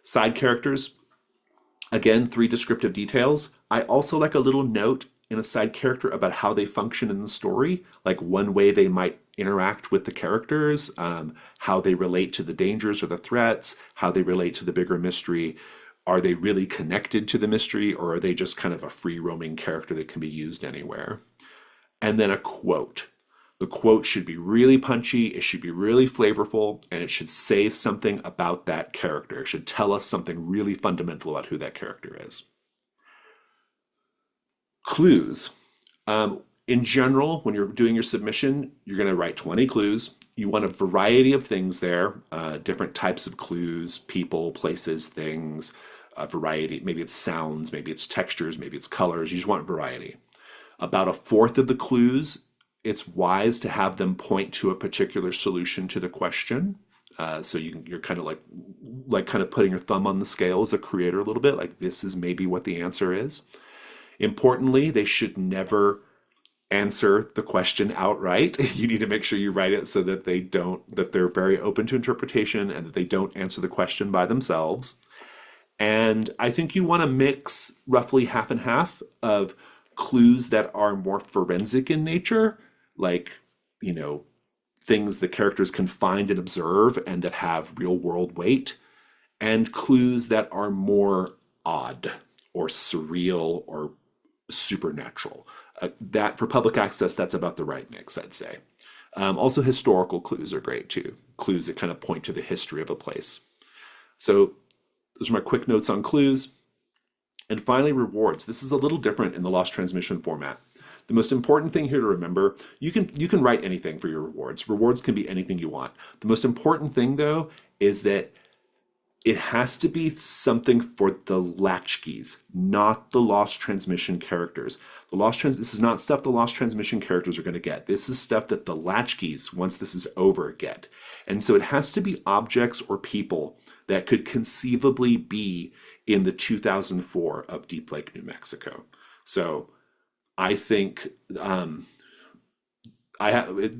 Side characters, again, 3 descriptive details. I also like a little note in a side character about how they function in the story, like one way they might interact with the characters, how they relate to the dangers or the threats, how they relate to the bigger mystery. Are they really connected to the mystery, or are they just kind of a free roaming character that can be used anywhere? And then a quote. The quote should be really punchy, it should be really flavorful, and it should say something about that character. It should tell us something really fundamental about who that character is. Clues. In general, when you're doing your submission, you're going to write 20 clues. You want a variety of things there, different types of clues, people, places, things, a variety. Maybe it's sounds, maybe it's textures, maybe it's colors. You just want variety. About a fourth of the clues, it's wise to have them point to a particular solution to the question. So you're kind of like kind of putting your thumb on the scale as a creator a little bit, like this is maybe what the answer is. Importantly, they should never answer the question outright. You need to make sure you write it so that they're very open to interpretation and that they don't answer the question by themselves. And I think you want to mix roughly half and half of clues that are more forensic in nature, like, things the characters can find and observe and that have real world weight, and clues that are more odd or surreal or supernatural. That for public access, that's about the right mix, I'd say. Also, historical clues are great too. Clues that kind of point to the history of a place. So those are my quick notes on clues. And finally, rewards. This is a little different in the Lost Transmission format. The most important thing here to remember, you can write anything for your rewards. Rewards can be anything you want. The most important thing, though, is that it has to be something for the latchkeys, not the Lost Transmission characters. This is not stuff the Lost Transmission characters are going to get. This is stuff that the latchkeys, once this is over, get. And so it has to be objects or people that could conceivably be in the 2004 of Deep Lake, New Mexico. So I think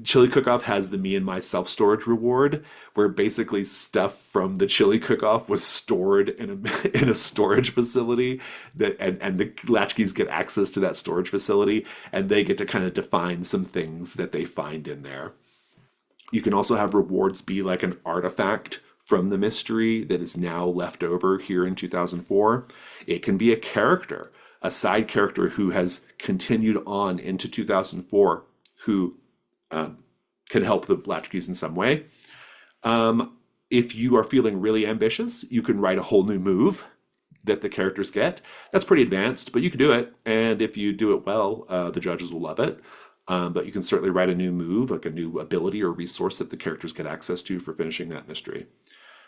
Chili Cook-Off has the Me and My Self-Storage reward, where basically stuff from the Chili Cook-Off was stored in a storage facility, and the latchkeys get access to that storage facility, and they get to kind of define some things that they find in there. You can also have rewards be like an artifact from the mystery that is now left over here in 2004. It can be a character, a side character who has continued on into 2004, who can help the latchkeys in some way. If you are feeling really ambitious, you can write a whole new move that the characters get. That's pretty advanced, but you can do it. And if you do it well, the judges will love it. But you can certainly write a new move, like a new ability or resource that the characters get access to for finishing that mystery.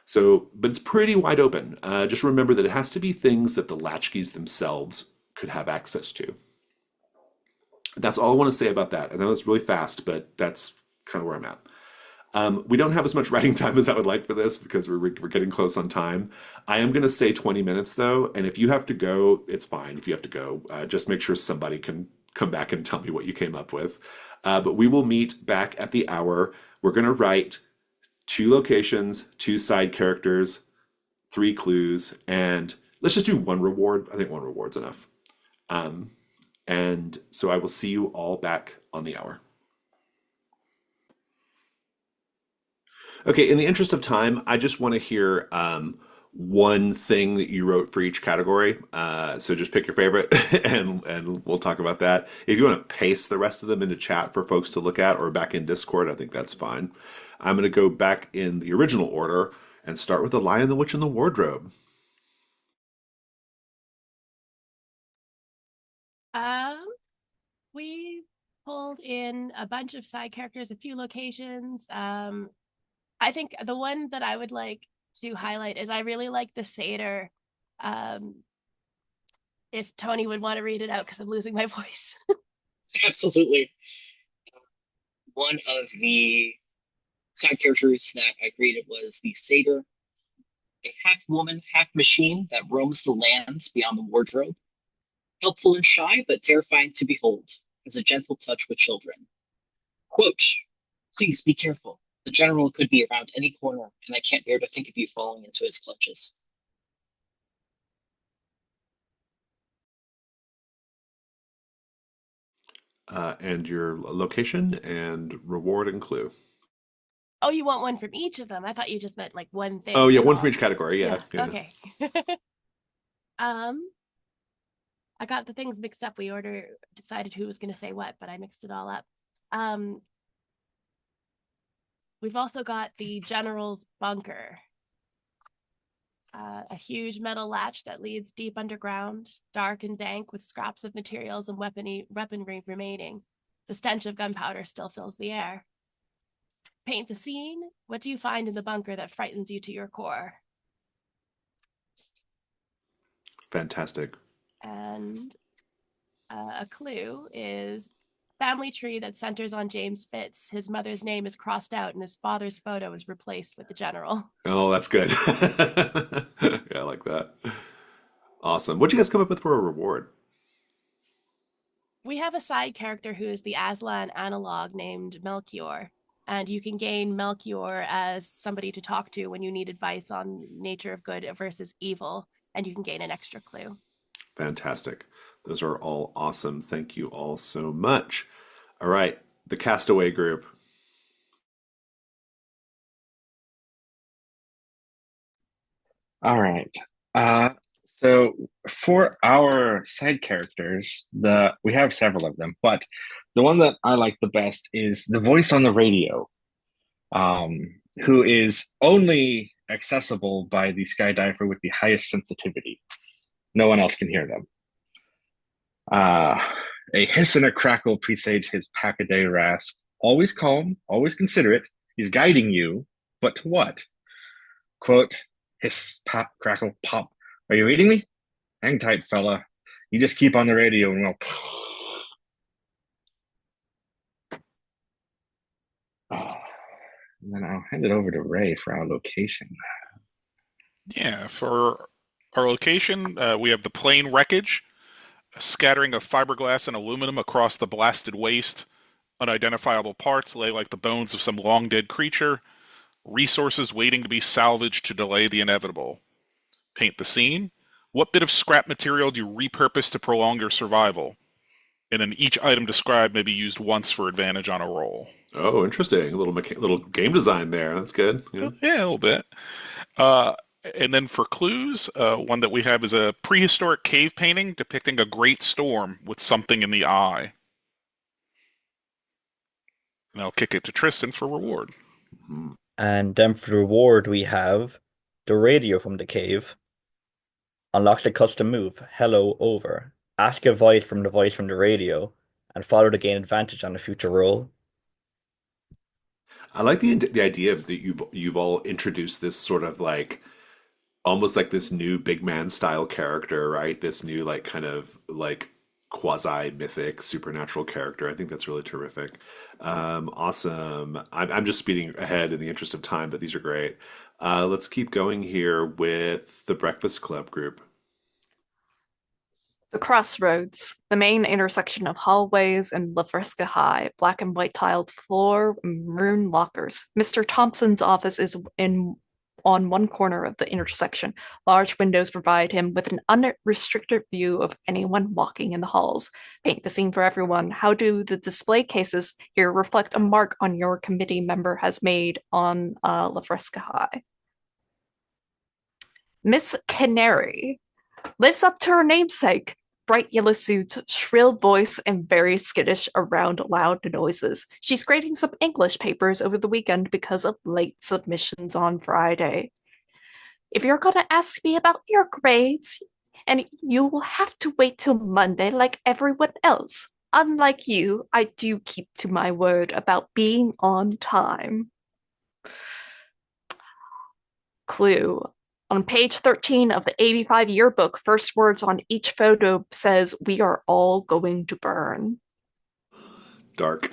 So, but it's pretty wide open. Just remember that it has to be things that the latchkeys themselves could have access to. That's all I want to say about that. I know it's really fast, but that's kind of where I'm at. We don't have as much writing time as I would like for this because we're getting close on time. I am going to say 20 minutes though, and if you have to go, it's fine. If you have to go, just make sure somebody can come back and tell me what you came up with. But we will meet back at the hour. We're going to write 2 locations, 2 side characters, 3 clues, and let's just do 1 reward. I think 1 reward's enough. And so I will see you all back on the hour. Okay, in the interest of time, I just want to hear one thing that you wrote for each category. So just pick your favorite and we'll talk about that. If you want to paste the rest of them into chat for folks to look at or back in Discord, I think that's fine. I'm going to go back in the original order and start with The Lion, the Witch, and the Wardrobe. We pulled in a bunch of side characters, a few locations. I think the one that I would like to highlight is I really like the Satyr. If Tony would want to read it out because I'm losing my voice. Absolutely. One of the side characters that I created was the Satyr, a half woman, half machine that roams the lands beyond the wardrobe. Helpful and shy, but terrifying to behold, has a gentle touch with children. Quote, please be careful. The general could be around any corner, and I can't bear to think of you falling into his clutches. And your location and reward and clue. Oh, you want one from each of them? I thought you just meant like one thing. Oh yeah, from one all. from each category. Yeah. Okay. I got the things mixed up. We decided who was going to say what, but I mixed it all up. We've also got the General's Bunker. A huge metal latch that leads deep underground, dark and dank with scraps of materials and weaponry remaining. The stench of gunpowder still fills the air. Paint the scene. What do you find in the bunker that frightens you to your core? Fantastic. And a clue is family tree that centers on James Fitz. His mother's name is crossed out and his father's photo is replaced with the general. Oh, that's good. Yeah, I like that. Awesome. What'd you guys come up with for a reward? We have a side character who is the Aslan analog named Melchior. And you can gain Melchior as somebody to talk to when you need advice on nature of good versus evil. And you can gain an extra clue. Fantastic. Those are all awesome. Thank you all so much. All right, the Castaway group. All right. So for our side characters, we have several of them, but the one that I like the best is the voice on the radio, who is only accessible by the skydiver with the highest sensitivity. No one else can hear them. A hiss and a crackle presage his pack-a-day rasp. Always calm, always considerate. He's guiding you, but to what? Quote, hiss, pop, crackle, pop. Are you reading me? Hang tight, fella. You just keep on the radio and we'll... Oh, and then I'll hand it over to Ray for our location. Yeah, for our location, we have the plane wreckage, a scattering of fiberglass and aluminum across the blasted waste. Unidentifiable parts lay like the bones of some long-dead creature. Resources waiting to be salvaged to delay the inevitable. Paint the scene. What bit of scrap material do you repurpose to prolong your survival? And then each item described may be used once for advantage on a roll. Oh, interesting. A little game design there. That's good. Yeah, a little bit. And then for clues, one that we have is a prehistoric cave painting depicting a great storm with something in the eye. And I'll kick it to Tristan for reward. Mm-hmm. And then for the reward, we have the radio from the cave. Unlock the custom move, hello, over. Ask advice from the voice from the radio, and follow to gain advantage on a future roll. I like the idea that you've all introduced this sort of like almost like this new big man style character, right? This new like kind of like quasi mythic supernatural character. I think that's really terrific. Awesome. I'm just speeding ahead in the interest of time, but these are great. Let's keep going here with the Breakfast Club group. The Crossroads, the main intersection of hallways in La Fresca High, black and white tiled floor, maroon lockers. Mr. Thompson's office is on one corner of the intersection. Large windows provide him with an unrestricted view of anyone walking in the halls. Paint the scene for everyone. How do the display cases here reflect a mark on your committee member has made on La Fresca High? Miss Canary lives up to her namesake. Bright yellow suits, shrill voice, and very skittish around loud noises. She's grading some English papers over the weekend because of late submissions on Friday. If you're going to ask me about your grades, and you will have to wait till Monday like everyone else. Unlike you, I do keep to my word about being on time. Clue. On page 13 of the 85 yearbook, first words on each photo says, "We are all going to burn." Dark.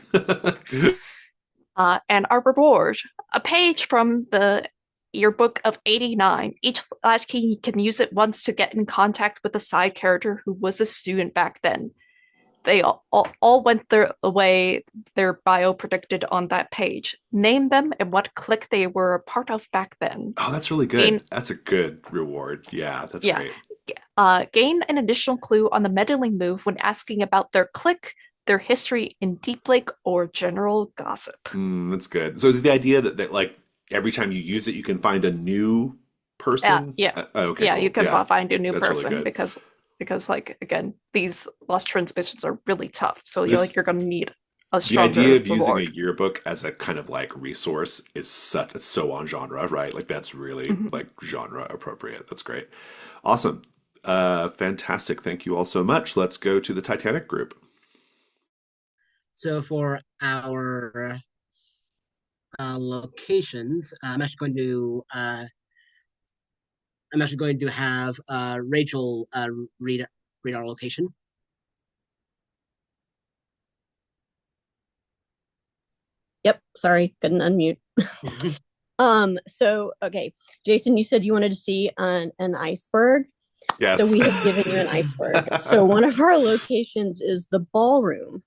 And our reward, a page from the yearbook of 89. Each latchkey can use it once to get in contact with a side character who was a student back then. They all went their way their bio predicted on that page. Name them and what clique they were a part of back then. Oh, that's really good. That's a good reward. Yeah, that's great. Gain an additional clue on the meddling move when asking about their clique, their history in Deep Lake, or general gossip. That's good. So is it the idea that like every time you use it, you can find a new person? Yeah. Okay. Yeah, cool. you can find a new That's really person good. because like again, these lost transmissions are really tough. So This- you're gonna need a The stronger idea of using reward. a yearbook as a kind of like resource is it's so on genre, right? Like that's really like genre appropriate. That's great. Awesome. Fantastic. Thank you all so much. Let's go to the Titanic group. So for our locations, I'm actually going to have Rachel read our location. Yep, sorry, couldn't unmute. So okay, Jason, you said you wanted to see an iceberg. Yes. So we have given you an iceberg. So one of our locations is the ballroom.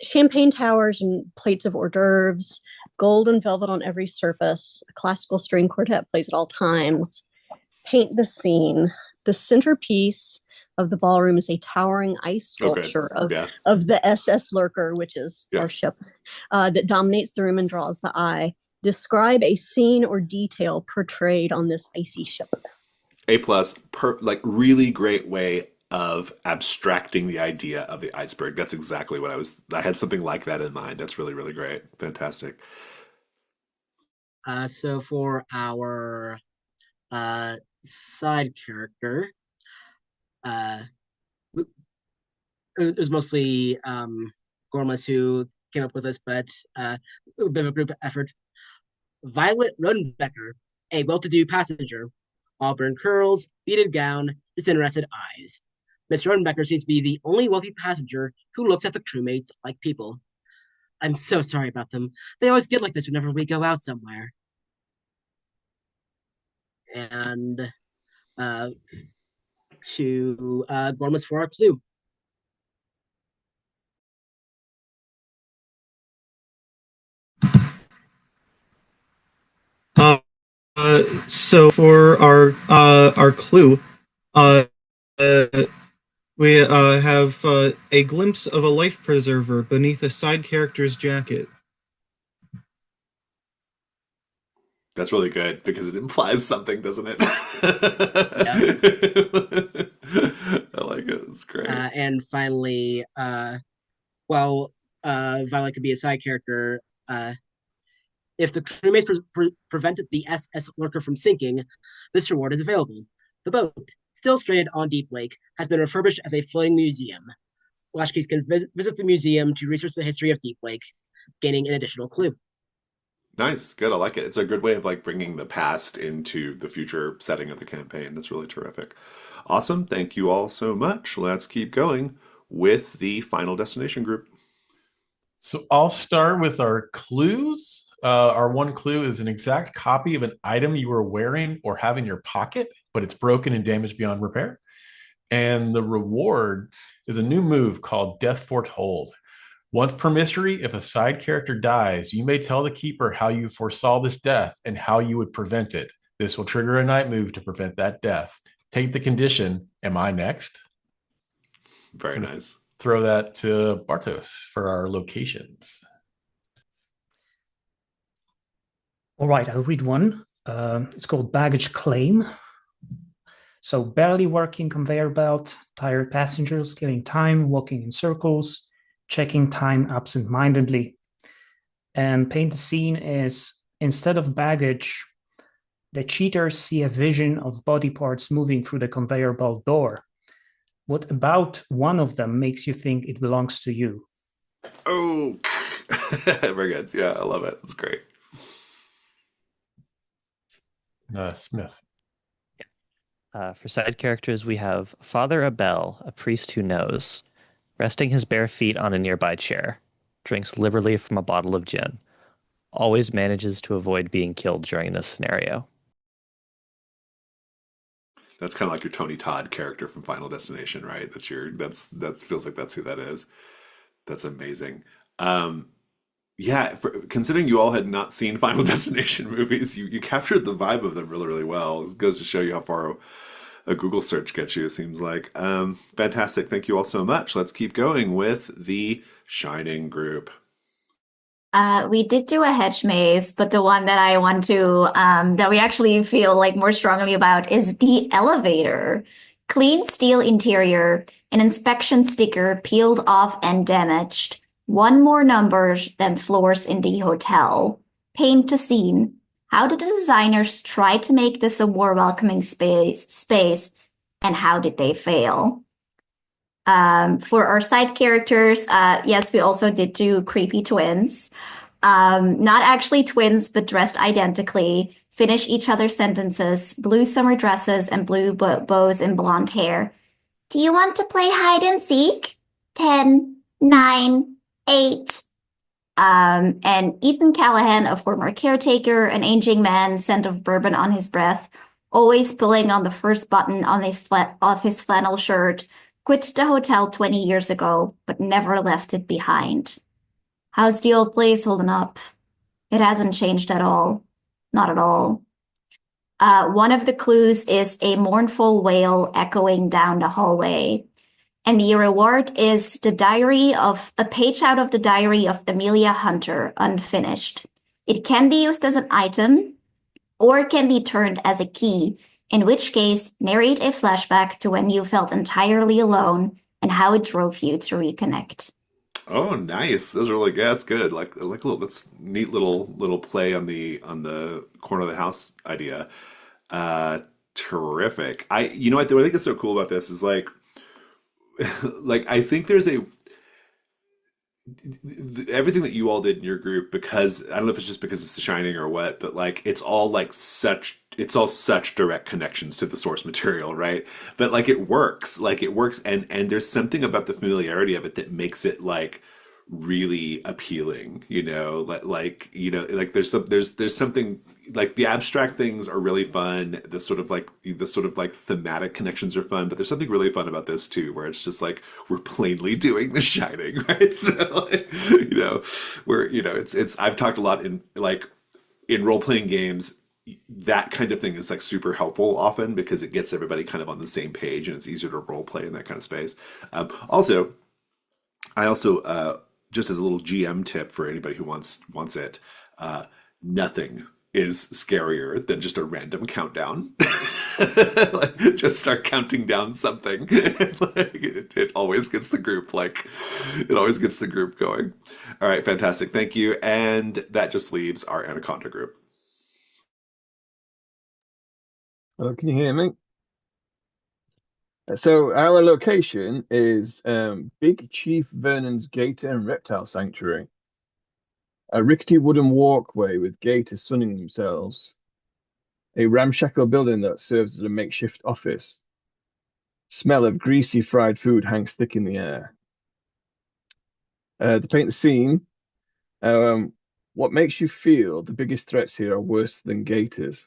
Champagne towers and plates of hors d'oeuvres, gold and velvet on every surface, a classical string quartet plays at all times. Paint the scene. The centerpiece of the ballroom is a towering ice sculpture of the SS Lurker, which is our ship, that dominates the room and draws the eye. Describe a scene or detail portrayed on this icy ship. A+, like really great way of abstracting the idea of the iceberg. That's exactly what I had something like that in mind. That's really, really great. Fantastic. So for our side character, it was mostly Gormless who came up with this, but a bit of a group effort. Violet Rodenbecker, a well-to-do passenger, auburn curls, beaded gown, disinterested eyes. Miss Rodenbecker seems to be the only wealthy passenger who looks at the crewmates like people. I'm so sorry about them. They always get like this whenever we go out somewhere. And to Gormless for our clue. So for our clue, we have a glimpse of a life preserver beneath a side character's jacket. That's really good because it implies something, doesn't it? I like it. It's great. And finally, while Violet could be a side character, if the crewmates prevented the SS Lurker from sinking, this reward is available. The boat, still stranded on Deep Lake, has been refurbished as a floating museum. Latchkeys can visit the museum to research the history of Deep Lake, gaining an additional clue. Nice. Good. I like it. It's a good way of like bringing the past into the future setting of the campaign. That's really terrific. Awesome. Thank you all so much. Let's keep going with the Final Destination group. So I'll start with our clues. Our one clue is an exact copy of an item you were wearing or have in your pocket, but it's broken and damaged beyond repair. And the reward is a new move called Death Foretold. Once per mystery, if a side character dies, you may tell the keeper how you foresaw this death and how you would prevent it. This will trigger a night move to prevent that death. Take the condition, am I next? Very nice. Throw that to Bartos for our locations. All right, I'll read one. It's called Baggage Claim. So barely working conveyor belt, tired passengers, killing time, walking in circles, checking time absent-mindedly. And paint the scene is, instead of baggage, the cheaters see a vision of body parts moving through the conveyor belt door. What about one of them makes you think it belongs to you? Oh, very good. Yeah, I love it. It's great. Smith. For side characters, we have Father Abel, a priest who knows, resting his bare feet on a nearby chair. drinks liberally from a bottle of gin. Always manages to avoid being killed during this scenario. That's kind of like your Tony Todd character from Final Destination, right? That feels like that's who that is. That's amazing. Yeah, considering you all had not seen Final Destination movies, you captured the vibe of them really, really well. It goes to show you how far a Google search gets you, it seems like. Fantastic. Thank you all so much. Let's keep going with the Shining group. We did do a hedge maze, but the one that I want to, that we actually feel like more strongly about is the elevator. Clean steel interior, an inspection sticker peeled off and damaged. One more number than floors in the hotel. Paint to scene. How did the designers try to make this a more welcoming space, and how did they fail? For our side characters, yes, we also did do creepy twins. Not actually twins, but dressed identically, finish each other's sentences, blue summer dresses and blue bows and blonde hair. Do you want to play hide and seek? 10, 9, 8. And Ethan Callahan, a former caretaker, an aging man, scent of bourbon on his breath, always pulling on the first button on of his flannel shirt, quit the hotel 20 years ago, but never left it behind. How's the old place holding up? It hasn't changed at all. Not at all. One of the clues is a mournful wail echoing down the hallway. And the reward is a page out of the diary of Amelia Hunter, unfinished. It can be used as an item, or it can be turned as a key, in which case narrate a flashback to when you felt entirely alone and how it drove you to reconnect. Oh, nice. Those are really good. That's good. Like a little, that's neat little play on the corner of the house idea. Terrific. What I think is so cool about this is like I think there's everything that you all did in your group, because I don't know if it's just because it's The Shining or what, but like it's all such direct connections to the source material, right? But like it works, and there's something about the familiarity of it that makes it like really appealing, there's something like the abstract things are really fun. The sort of like thematic connections are fun, but there's something really fun about this too, where it's just like we're plainly doing The Shining, right? So it's I've talked a lot in role-playing games. That kind of thing is like super helpful often because it gets everybody kind of on the same page and it's easier to role play in that kind of space. I also just as a little GM tip for anybody who wants it, nothing is scarier than just a random countdown. Just start counting down something. It always gets the group going. All right, fantastic. Thank you. And that just leaves our Anaconda group. Hello, can you hear me? So our location is Big Chief Vernon's Gator and Reptile Sanctuary. A rickety wooden walkway with gators sunning themselves. A ramshackle building that serves as a makeshift office. Smell of greasy fried food hangs thick in the air. To paint the scene, what makes you feel the biggest threats here are worse than gators?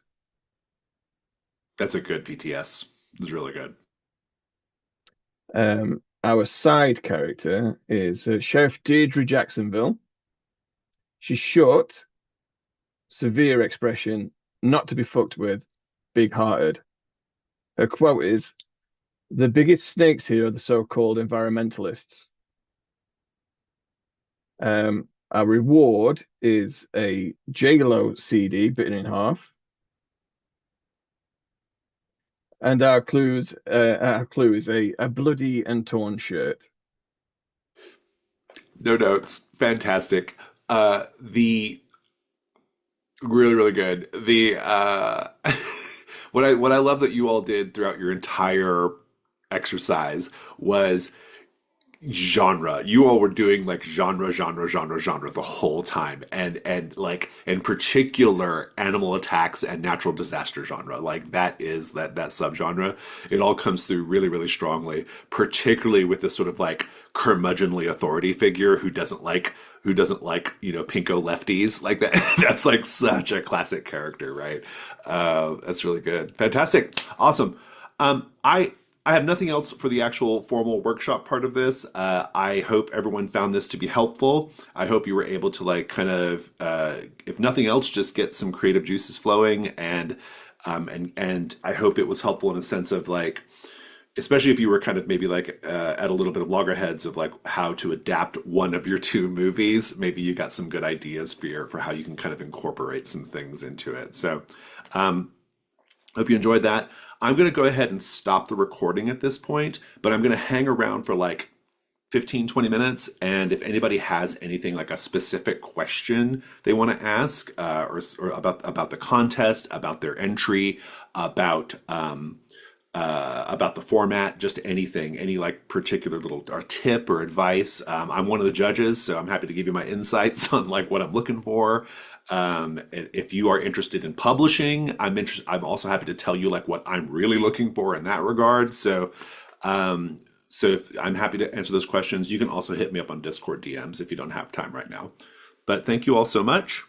That's a good PTS. It's really good. Our side character is Sheriff Deirdre Jacksonville. She's short, severe expression, not to be fucked with, big-hearted. Her quote is, "The biggest snakes here are the so-called environmentalists." Our reward is a J-Lo CD bitten in half. And our clue is a bloody and torn shirt. No notes. Fantastic. The really, really good. The what I love that you all did throughout your entire exercise was genre. You all were doing like genre the whole time, and in particular animal attacks and natural disaster genre. Like that subgenre. It all comes through really, really strongly, particularly with this sort of like curmudgeonly authority figure who doesn't like pinko lefties like that. That's like such a classic character, right? That's really good. Fantastic. Awesome. I have nothing else for the actual formal workshop part of this. I hope everyone found this to be helpful. I hope you were able to like kind of, if nothing else, just get some creative juices flowing, and I hope it was helpful in a sense of like, especially if you were kind of maybe like at a little bit of loggerheads of like how to adapt one of your two movies. Maybe you got some good ideas for how you can kind of incorporate some things into it. So hope you enjoyed that. I'm going to go ahead and stop the recording at this point, but I'm going to hang around for like 15, 20 minutes. And if anybody has anything like a specific question they want to ask or about the contest, about their entry, about the format, just anything, any like particular little or tip or advice. I'm one of the judges, so I'm happy to give you my insights on like what I'm looking for. If you are interested in publishing, I'm also happy to tell you like what I'm really looking for in that regard. So if I'm happy to answer those questions. You can also hit me up on Discord DMs if you don't have time right now. But thank you all so much.